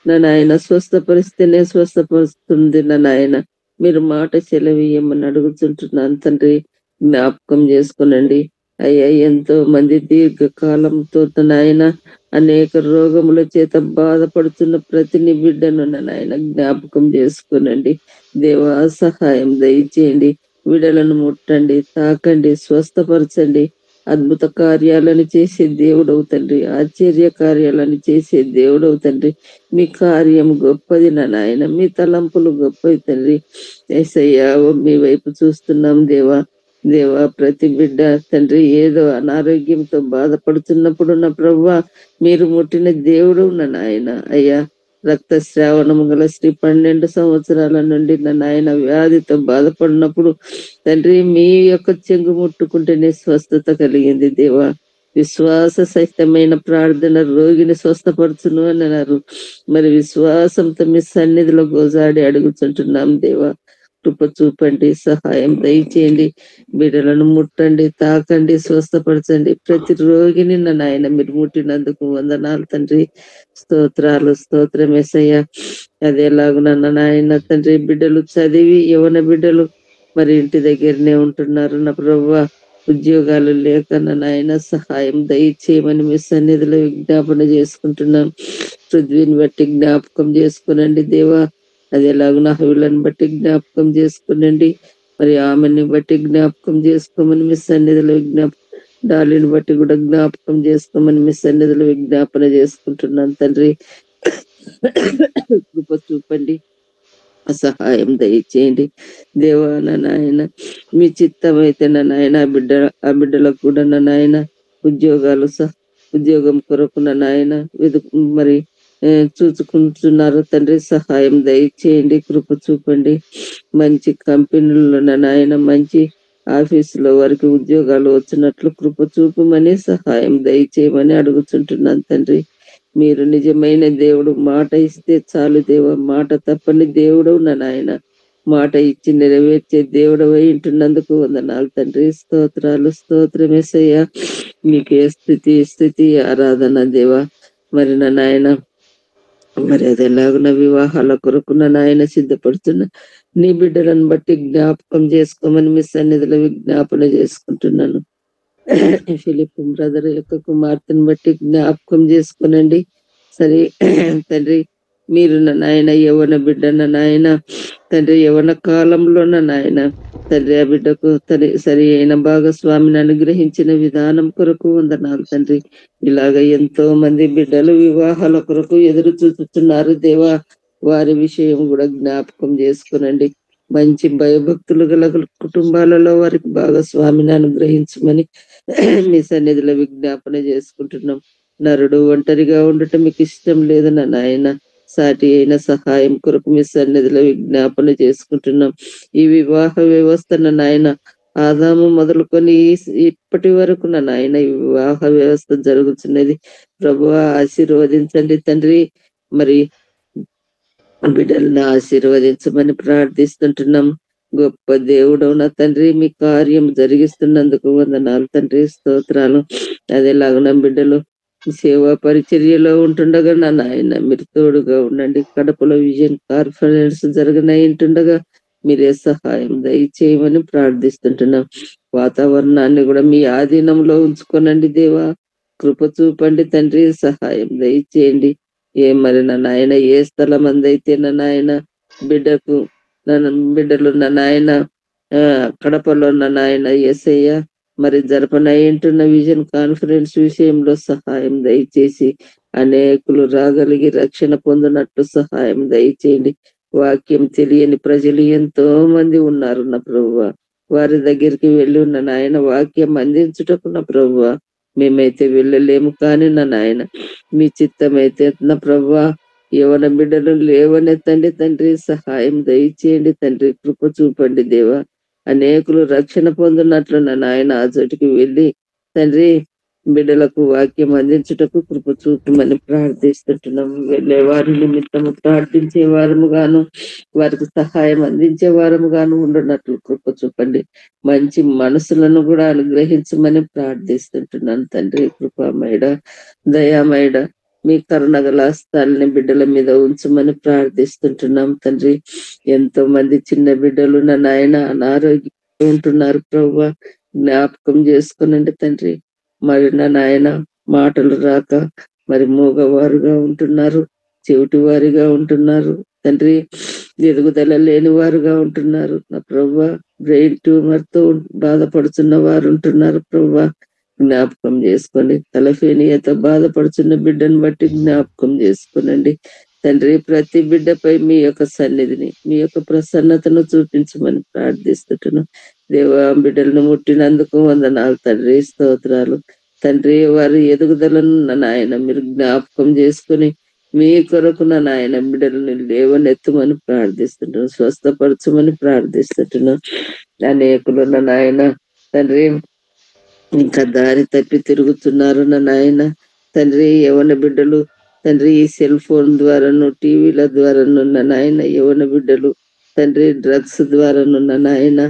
Speaker 6: నా నాయన స్వస్థపరిస్తేనే స్వస్థపరుస్తుంది నా నాయన. మీరు మాట సెలవీయమని అడుగుతుంటున్నాను తండ్రి. జ్ఞాపకం చేసుకునండి అయ్యా. ఎంతో మంది దీర్ఘకాలంతో నాయన అనేక రోగముల చేత బాధపడుతున్న ప్రతి బిడ్డను నాయన జ్ఞాపకం చేసుకునండి దేవా. సహాయం దయచేయండి. విడలను ముట్టండి, తాకండి, స్వస్థపరచండి. అద్భుత కార్యాలను చేసే దేవుడవు తండ్రి, ఆశ్చర్య కార్యాలను చేసే దేవుడవు తండ్రి. మీ కార్యం గొప్పది నా నాయన, మీ తలంపులు గొప్పది తండ్రి. యేసయ్యా మీ వైపు చూస్తున్నాం దేవా. ప్రతి బిడ్డ తండ్రి ఏదో అనారోగ్యంతో బాధపడుతున్నప్పుడు నా ప్రభువా మీరు ముట్టిన దేవుడు నా నాయన. అయ్యా రక్తస్రావణము గల స్త్రీ 12 సంవత్సరాల నుండి నా నాయన వ్యాధితో బాధపడినప్పుడు తండ్రి మీ యొక్క చెంగు ముట్టుకుంటేనే స్వస్థత కలిగింది దేవా. విశ్వాస సహితమైన ప్రార్థన రోగిని స్వస్థపరచును అని అన్నారు. మరి విశ్వాసంతో మీ సన్నిధిలో గోజాడి అడుగుతుంటున్నాం దేవా. కృప చూపండి, సహాయం దయచేయండి. బిడ్డలను ముట్టండి, తాకండి, స్వస్థపరచండి. ప్రతి రోగిని నా నాయన మీరు ముట్టినందుకు వందనాలు తండ్రి. స్తోత్రం యేసయ్యా. అదేలాగున నా నాయన తండ్రి బిడ్డలు చదివి యవన బిడ్డలు మరి ఇంటి దగ్గరనే ఉంటున్నారు నా ప్రభువా. ఉద్యోగాలు లేక నా నాయన సహాయం దయచేయమని మీ సన్నిధిలో విజ్ఞాపన చేసుకుంటున్నాం. పృథ్వీని బట్టి జ్ఞాపకం చేసుకునండి దేవా. అదేలాగున హవిలను బట్టి జ్ఞాపకం చేసుకునండి. మరి ఆమెని బట్టి జ్ఞాపకం చేసుకోమని మీ సన్నిధిలో డాలిని బట్టి కూడా జ్ఞాపకం చేసుకోమని మీ సన్నిధిలో విజ్ఞాపన చేసుకుంటున్నాను తండ్రి. కృప చూపండి, సహాయం దయచేయండి దేవా. నా నాయన మీ చిత్తం అయితే నా నాయన ఆ బిడ్డలకు కూడా నా నాయన ఉద్యోగం కొరకు నా నాయన మరి చూసుకుంటున్నారు తండ్రి. సహాయం దయచేయండి, కృప చూపండి. మంచి కంపెనీల్లో నా నాయన మంచి ఆఫీసులో వారికి ఉద్యోగాలు వచ్చినట్లు కృప చూపమని సహాయం దయచేయమని అడుగుతుంటున్నాను తండ్రి. మీరు నిజమైన దేవుడు, మాట ఇస్తే చాలు దేవా. మాట తప్పని దేవుడు నా నాయన. మాట ఇచ్చి నెరవేర్చే దేవుడు వింటున్నందుకు వందనాలు తండ్రి. స్తోత్రం యేసయ్యా. మీకే స్థుతి ఆరాధన దేవా. మరి నా నాయన మరి అదేలాగున వివాహాల కొరకు నా నాయన సిద్ధపడుతున్న నీ బిడ్డలను బట్టి జ్ఞాపకం చేసుకోమని మీ సన్నిధిలో విజ్ఞాపన చేసుకుంటున్నాను. ఫిలిప్ బ్రదర్ యొక్క కుమార్తెను బట్టి జ్ఞాపకం చేసుకునండి సరే తండ్రి. మీరు నా నాయన యవన బిడ్డ నా నాయన తండ్రి, యవన కాలంలో నా నాయన తండ్రి ఆ బిడ్డకు సరి అయిన భాగస్వామిని అనుగ్రహించిన విధానం కొరకు వందనాలు తండ్రి. ఇలాగ ఎంతో మంది బిడ్డలు వివాహాల కొరకు ఎదురు చూస్తున్నారు దేవా. వారి విషయం కూడా జ్ఞాపకం చేసుకునండి. మంచి భయభక్తులు గల కుటుంబాలలో వారికి భాగస్వామిని అనుగ్రహించమని మీ సన్నిధిలో విజ్ఞాపన చేసుకుంటున్నాం. నరుడు ఒంటరిగా ఉండటం మీకు ఇష్టం లేదు నా నాయన. సాటి అయిన సహాయం కొరకు మీ సన్నిధిలో విజ్ఞాపన చేసుకుంటున్నాం. ఈ వివాహ వ్యవస్థ నా నాయన ఆదాము మొదలుకొని ఇప్పటి వరకు నా నాయన ఈ వివాహ వ్యవస్థ జరుగుతున్నది. ప్రభువా ఆశీర్వదించండి తండ్రి. మరి బిడ్డలను ఆశీర్వదించమని ప్రార్థిస్తుంటున్నాం. గొప్ప దేవుడవు నా తండ్రి, మీ కార్యం జరిగిస్తున్నందుకు వందనాలు తండ్రి. స్తోత్రాలు. అదేలాగా బిడ్డలు సేవా పరిచర్యలో ఉంటుండగా నా నాయన మీరు తోడుగా ఉండండి. కడపలో విజన్ కాన్ఫరెన్స్ జరగనయింటుండగా మీరే సహాయం దయచేయమని ప్రార్థిస్తుంటున్నాం. వాతావరణాన్ని కూడా మీ ఆధీనంలో ఉంచుకోనండి దేవా. కృప చూపండి తండ్రి, సహాయం దయచేయండి. మరి నా నాయన ఏ స్థలం అందైతే నా నాయన బిడ్డలు నా నాయన కడపలో నా నాయన యేసయ్య మరి జరపనయింటున్న విజన్ కాన్ఫరెన్స్ విషయంలో సహాయం దయచేసి అనేకులు రాగలిగి రక్షణ పొందినట్లు సహాయం దయచేయండి. వాక్యం తెలియని ప్రజలు ఎంతో మంది ఉన్నారు నా ప్రభువా. వారి దగ్గరికి వెళ్ళి ఉన్న నాయన వాక్యం అందించుటకు నా ప్రభువా మేమైతే వెళ్ళలేము, కానీ నా నాయన మీ చిత్తమైతే నా ప్రభువా యవన బిడ్డలు లేవనెత్తండి తండ్రి, సహాయం దయచేయండి తండ్రి, కృప చూపండి దేవా. అనేకులు రక్షణ పొందినట్లు నా నాయన ఆ చోటికి వెళ్ళి తండ్రి బిడ్డలకు వాక్యం అందించుటకు కృప చూపమని ప్రార్థిస్తుంటున్నాము. వెళ్ళే వారి నిమిత్తము ప్రార్థించే వారము గాను వారికి సహాయం అందించే వారము గాను ఉండనట్లు కృప చూపండి. మంచి మనసులను కూడా అనుగ్రహించమని ప్రార్థిస్తుంటున్నాను తండ్రి. కృపామయుడ, దయామయుడ, మీ కరుణగల హస్తాలని బిడ్డల మీద ఉంచమని ప్రార్థిస్తుంటున్నాం తండ్రి. ఎంతో మంది చిన్న బిడ్డలు నా నాయన అనారోగ్యం ఉంటున్నారు ప్రభువా, జ్ఞాపకం చేసుకునండి తండ్రి. మరి నా నాయన మాటలు రాక మరి మూగవారుగా ఉంటున్నారు, చెవిటి వారిగా ఉంటున్నారు తండ్రి, ఎదుగుదల లేని వారుగా ఉంటున్నారు నా ప్రభువా. బ్రెయిన్ ట్యూమర్ తో బాధపడుతున్న వారు ఉంటున్నారు ప్రభువా, జ్ఞాపకం చేసుకోండి. తలఫేనియాతో బాధపడుతున్న బిడ్డను బట్టి జ్ఞాపకం చేసుకోనండి తండ్రి. ప్రతి బిడ్డపై మీ యొక్క సన్నిధిని, మీ యొక్క ప్రసన్నతను చూపించమని ప్రార్థిస్తున్నాను దేవా. బిడ్డలను ముట్టినందుకు వందనాలు తండ్రి, స్తోత్రాలు తండ్రి. వారి ఎదుగుదలను నా నాయన మీరు జ్ఞాపకం చేసుకుని మీ కొరకు నా నాయన బిడ్డలను లేవనెత్తమని ప్రార్థిస్తున్నాను, స్వస్థపరచమని ప్రార్థిస్తున్నాను. అనేకులు నా నాయన తండ్రి ఇంకా దారి తప్పి తిరుగుతున్నారు నా నాయన తండ్రి. యవన బిడ్డలు తండ్రి ఈ సెల్ ఫోన్ ద్వారాను టీవీల ద్వారాను నా నాయన యవన బిడ్డలు తండ్రి డ్రగ్స్ ద్వారాను నా నాయన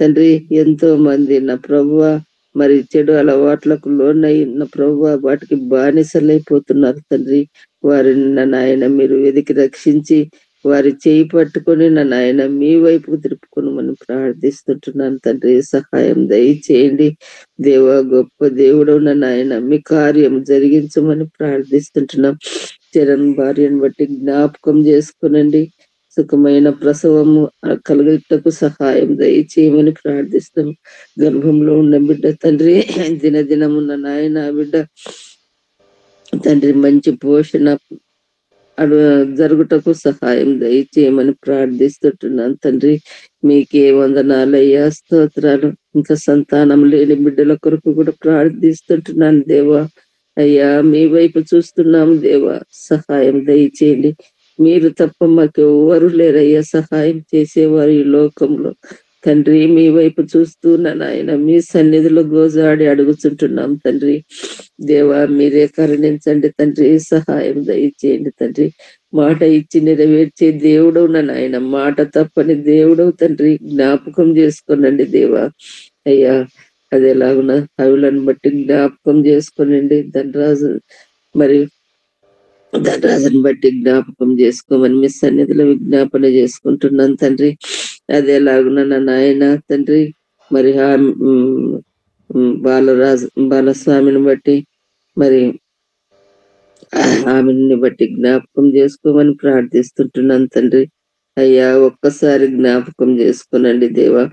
Speaker 6: తండ్రి ఎంతో మంది నా ప్రభువా మరి చెడు అలవాట్లకు లోనై నా ప్రభువా వాటికి బానిసలైపోతున్నారు తండ్రి. వారిని నా నాయన మీరు వెతికి రక్షించి వారి చేయి పట్టుకొని నా నాయన మీ వైపుకు తిరుపుకొని మనం ప్రార్థిస్తుంటున్నాను తండ్రి. సహాయం దయచేయండి దేవా. గొప్ప దేవుడు నా నాయన మీ కార్యం జరిగించమని ప్రార్థిస్తుంటున్నాం. చరణ్ భార్యను బట్టి జ్ఞాపకం చేసుకునండి, సుఖమైన ప్రసవము కలుగుటకు సహాయం దయచేయమని ప్రార్థిస్తాం. గర్భంలో ఉన్న బిడ్డ తండ్రి దినదినమున్న నాయన బిడ్డ తండ్రి మంచి పోషణ జరుగుటకు సహాయం దయచేయమని ప్రార్థిస్తుంటున్నాను తండ్రి. మీకే వందనాలయ్యా, స్తోత్రాలు. ఇంకా సంతానం లేని బిడ్డల కొరకు కూడా ప్రార్థిస్తుంటున్నాను దేవా. అయ్యా మీ వైపు చూస్తున్నాము దేవా, సహాయం దయచేయండి. మీరు తప్ప మాకు ఎవరు లేరయ్యా సహాయం చేసేవారు ఈ లోకంలో తండ్రి. మీ వైపు చూస్తూ నాయన మీ సన్నిధిలో గోజాడి అడుగుతుంటున్నాం తండ్రి. దేవా మీరే కరుణించండి తండ్రి, సహాయం దయచేయండి తండ్రి. మాట ఇచ్చి నెరవేర్చే దేవుడవు నాయన, మాట తప్పని దేవుడవు తండ్రి. జ్ఞాపకం చేసుకోనండి దేవా. అయ్యా అదేలాగున హవులను బట్టి జ్ఞాపకం చేసుకోనండి. ధనరాజుని బట్టి జ్ఞాపకం చేసుకోమని మీ సన్నిధిలో విజ్ఞాపన చేసుకుంటున్నాను తండ్రి. అదేలాగున నా నాయన తండ్రి మరి బాలస్వామిని బట్టి మరి ఆమెని బట్టి జ్ఞాపకం చేసుకోమని ప్రార్థిస్తుంటున్నాను తండ్రి. అయ్యా ఒక్కసారి జ్ఞాపకం చేసుకోనండి దేవా.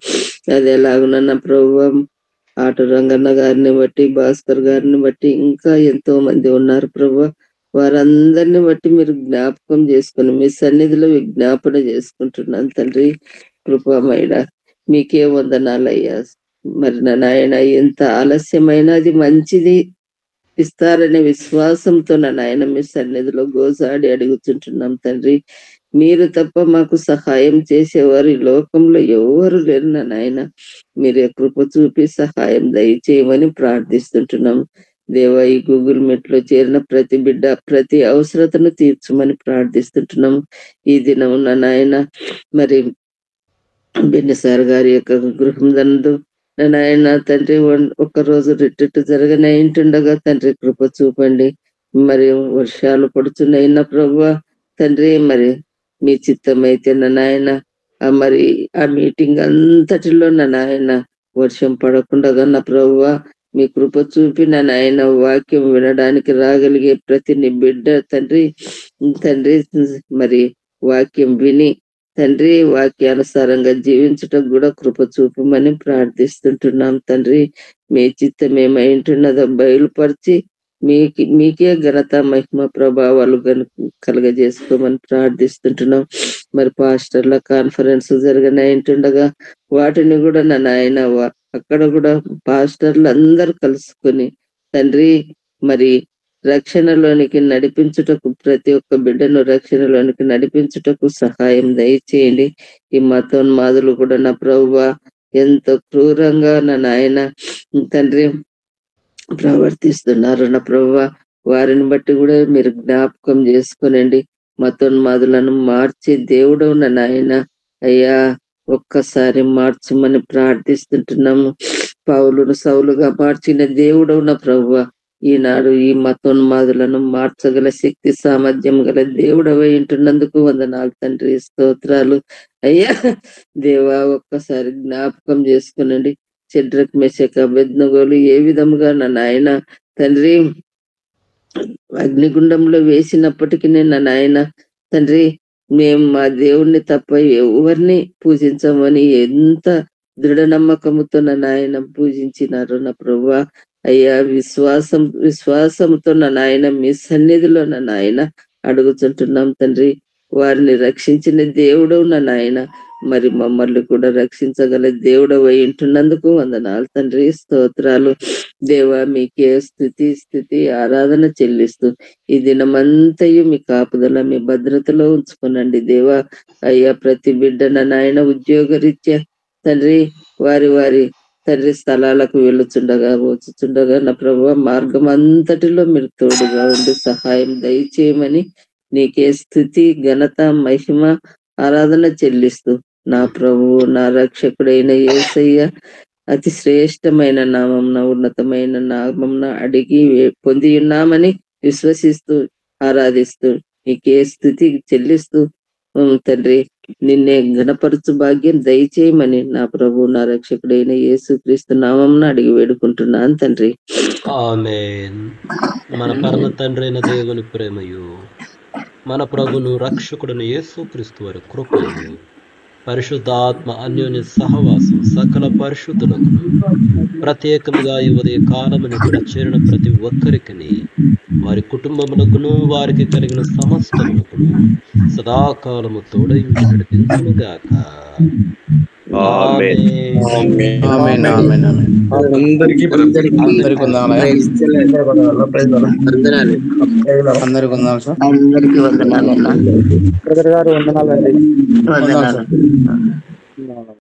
Speaker 6: అదేలాగున నా ప్రభువా ఆటో రంగన్న గారిని బట్టి, భాస్కర్ గారిని బట్టి ఇంకా ఎంతో మంది ఉన్నారు ప్రభువా. వారందరిని బట్టి మీరు జ్ఞాపకం చేసుకుని మీ సన్నిధిలో విజ్ఞాపన చేసుకుంటున్నాను తండ్రి. కృపామయుడ మీకే వందనాలయ్యా. మరి నా నాయన ఎంత ఆలస్యమైన అది మంచిది ఇస్తారనే విశ్వాసంతో నా నాయన మీ సన్నిధిలో గోసాడి అడుగుతుంటున్నాం తండ్రి. మీరు తప్ప మాకు సహాయం చేసేవారు ఈ లోకంలో ఎవరు లేరు నా నాయన. మీరే కృప చూపి సహాయం దయచేయమని ప్రార్థిస్తుంటున్నాం దేవా. ఈ గూగుల్ మీట్ లో చేరిన ప్రతి బిడ్డ ప్రతి అవసరతను తీర్చమని ప్రార్థిస్తుంటున్నాం ఈ దినం నా నాయన. మరి బిన్నసార్ గారి యొక్క గృహం దందు నాయన తండ్రి ఒక్కరోజు రిట్రీట్ జరగనైంటుండగా తండ్రి కృప చూపండి. మరి వర్షాలు పడుతున్నాయిన ప్రభువా తండ్రి, మరి మీ చిత్తమైతే నా నాయన మరి ఆ మీటింగ్ అంతటిలో నా నాయన వర్షం పడకుండా నా ప్రభువా మీ కృప చూపి నా నాయన వాక్యం వినడానికి రాగలిగే ప్రతి బిడ్డ తండ్రి మరి వాక్యం విని తండ్రి వాక్యానుసారంగా జీవించటం కూడా కృప చూపమని ప్రార్థిస్తుంటున్నాం తండ్రి. మీ చిత్తం ఏమైంటున్నదో బయలుపరిచి మీకే ఘనత మహిమ ప్రభావాలు కలుగజేసుకోమని ప్రార్థిస్తుంటున్నాం. మరి పాస్టర్ల కాన్ఫరెన్స్ జరగనంటుండగా వాటిని కూడా నా నాయన అక్కడ కూడా పాస్టర్లు అందరూ కలుసుకొని తండ్రి మరి రక్షణలోనికి నడిపించుటకు, ప్రతి ఒక్క బిడ్డను రక్షణలోనికి నడిపించుటకు సహాయం దయచేయండి. ఈ మతోన్మాదులు కూడా నా ప్రభువా ఎంతో క్రూరంగా నా నాయన తండ్రి ప్రవర్తిస్తున్నారు నా ప్రభువా. వారిని బట్టి కూడా మీరు జ్ఞాపకం చేసుకునండి. మతోన్మాదులను మార్చే దేవుడు నా నాయన అయ్యా, ఒక్కసారి మార్చమని ప్రార్థిస్తుంటున్నాము. పౌలును సౌలుగా మార్చిన దేవుడు నా ప్రభువా, ఈనాడు ఈ మతోన్మాదులను మార్చగల శక్తి సామర్థ్యం గల దేవుడవై ఉంటున్నందుకు వందనాలు తండ్రి, స్తోత్రాలు అయ్యా. దేవా ఒక్కసారి జ్ఞాపకం చేసుకునండి. షడ్రక్ మెషక్ అబేద్నెగోలు ఏ విధముగా నా నాయన తండ్రి అగ్నిగుండంలో వేసినప్పటికీ నా నాయన తండ్రి మేము మా దేవుణ్ణి తప్ప ఎవరిని పూజించమని ఎంత దృఢ నమ్మకముతో నా నాయన పూజించినారు నా ప్రభువా. అయ్యా విశ్వాసంతో నా నాయన మీ సన్నిధిలో నా నాయన అడుగుతుంటున్నాం తండ్రి. వారిని రక్షించిన దేవుడు నా నాయన, మరి మమ్మల్ని కూడా రక్షించగల దేవుడు అయి ఉంటున్నందుకు వందనాలు తండ్రి, స్తోత్రాలు. దేవా మీకే స్తుతి ఆరాధన చెల్లిస్తూ ఈ దినమంతయు మీ కాపుదల మీ భద్రతలో ఉంచుకునండి దేవా. అయ్యా ప్రతి బిడ్డ నా నాయన ఉద్యోగరీత్యా తండ్రి వారి తండ్రి స్థలాలకు వెళ్ళుచుండగా వచ్చుచుండగా నా ప్రభువా మార్గం అంతటిలో మీరు తోడుగా ఉండి సహాయం దయచేయమని నీకే స్తుతి ఘనత మహిమ ఆరాధన చెల్లిస్తూ నా ప్రభువు నా రక్షకుడైన యేసయ్య అతి శ్రేష్టమైన నామంన ఉన్నతమైన నామంన అడిగి పొంది ఉన్నామని విశ్వసిస్తూ ఆరాధిస్తూ నీకే స్తుతి చెల్లిస్తూ తండ్రి నిన్నే ఘనపరచు భాగ్యం దయచేయమని నా ప్రభు నా రక్షకుడైన యేసుక్రీస్తు నామంన అడిగి వేడుకుంటున్నాను తండ్రి.
Speaker 3: ఆమేన్. మన పరమ తండ్రి అయిన దేవుని ప్రేమయు, మన ప్రభును రక్షకుడును యేసుక్రీస్తు వారి కృపయు, పరిశుద్ధాత్మ అన్యోన్య సహవాసం సకల పరిశుద్ధులకు ప్రత్యేకముగా ఈ ఉదయ కాలమును కూడా చేరిన ప్రతి ఒక్కరికి వారి కుటుంబములకును వారికి కలిగిన సమస్తములకును సదాకాలము తోడయించి నడిపించునుగాక.
Speaker 4: అందరికీ వందనాలు.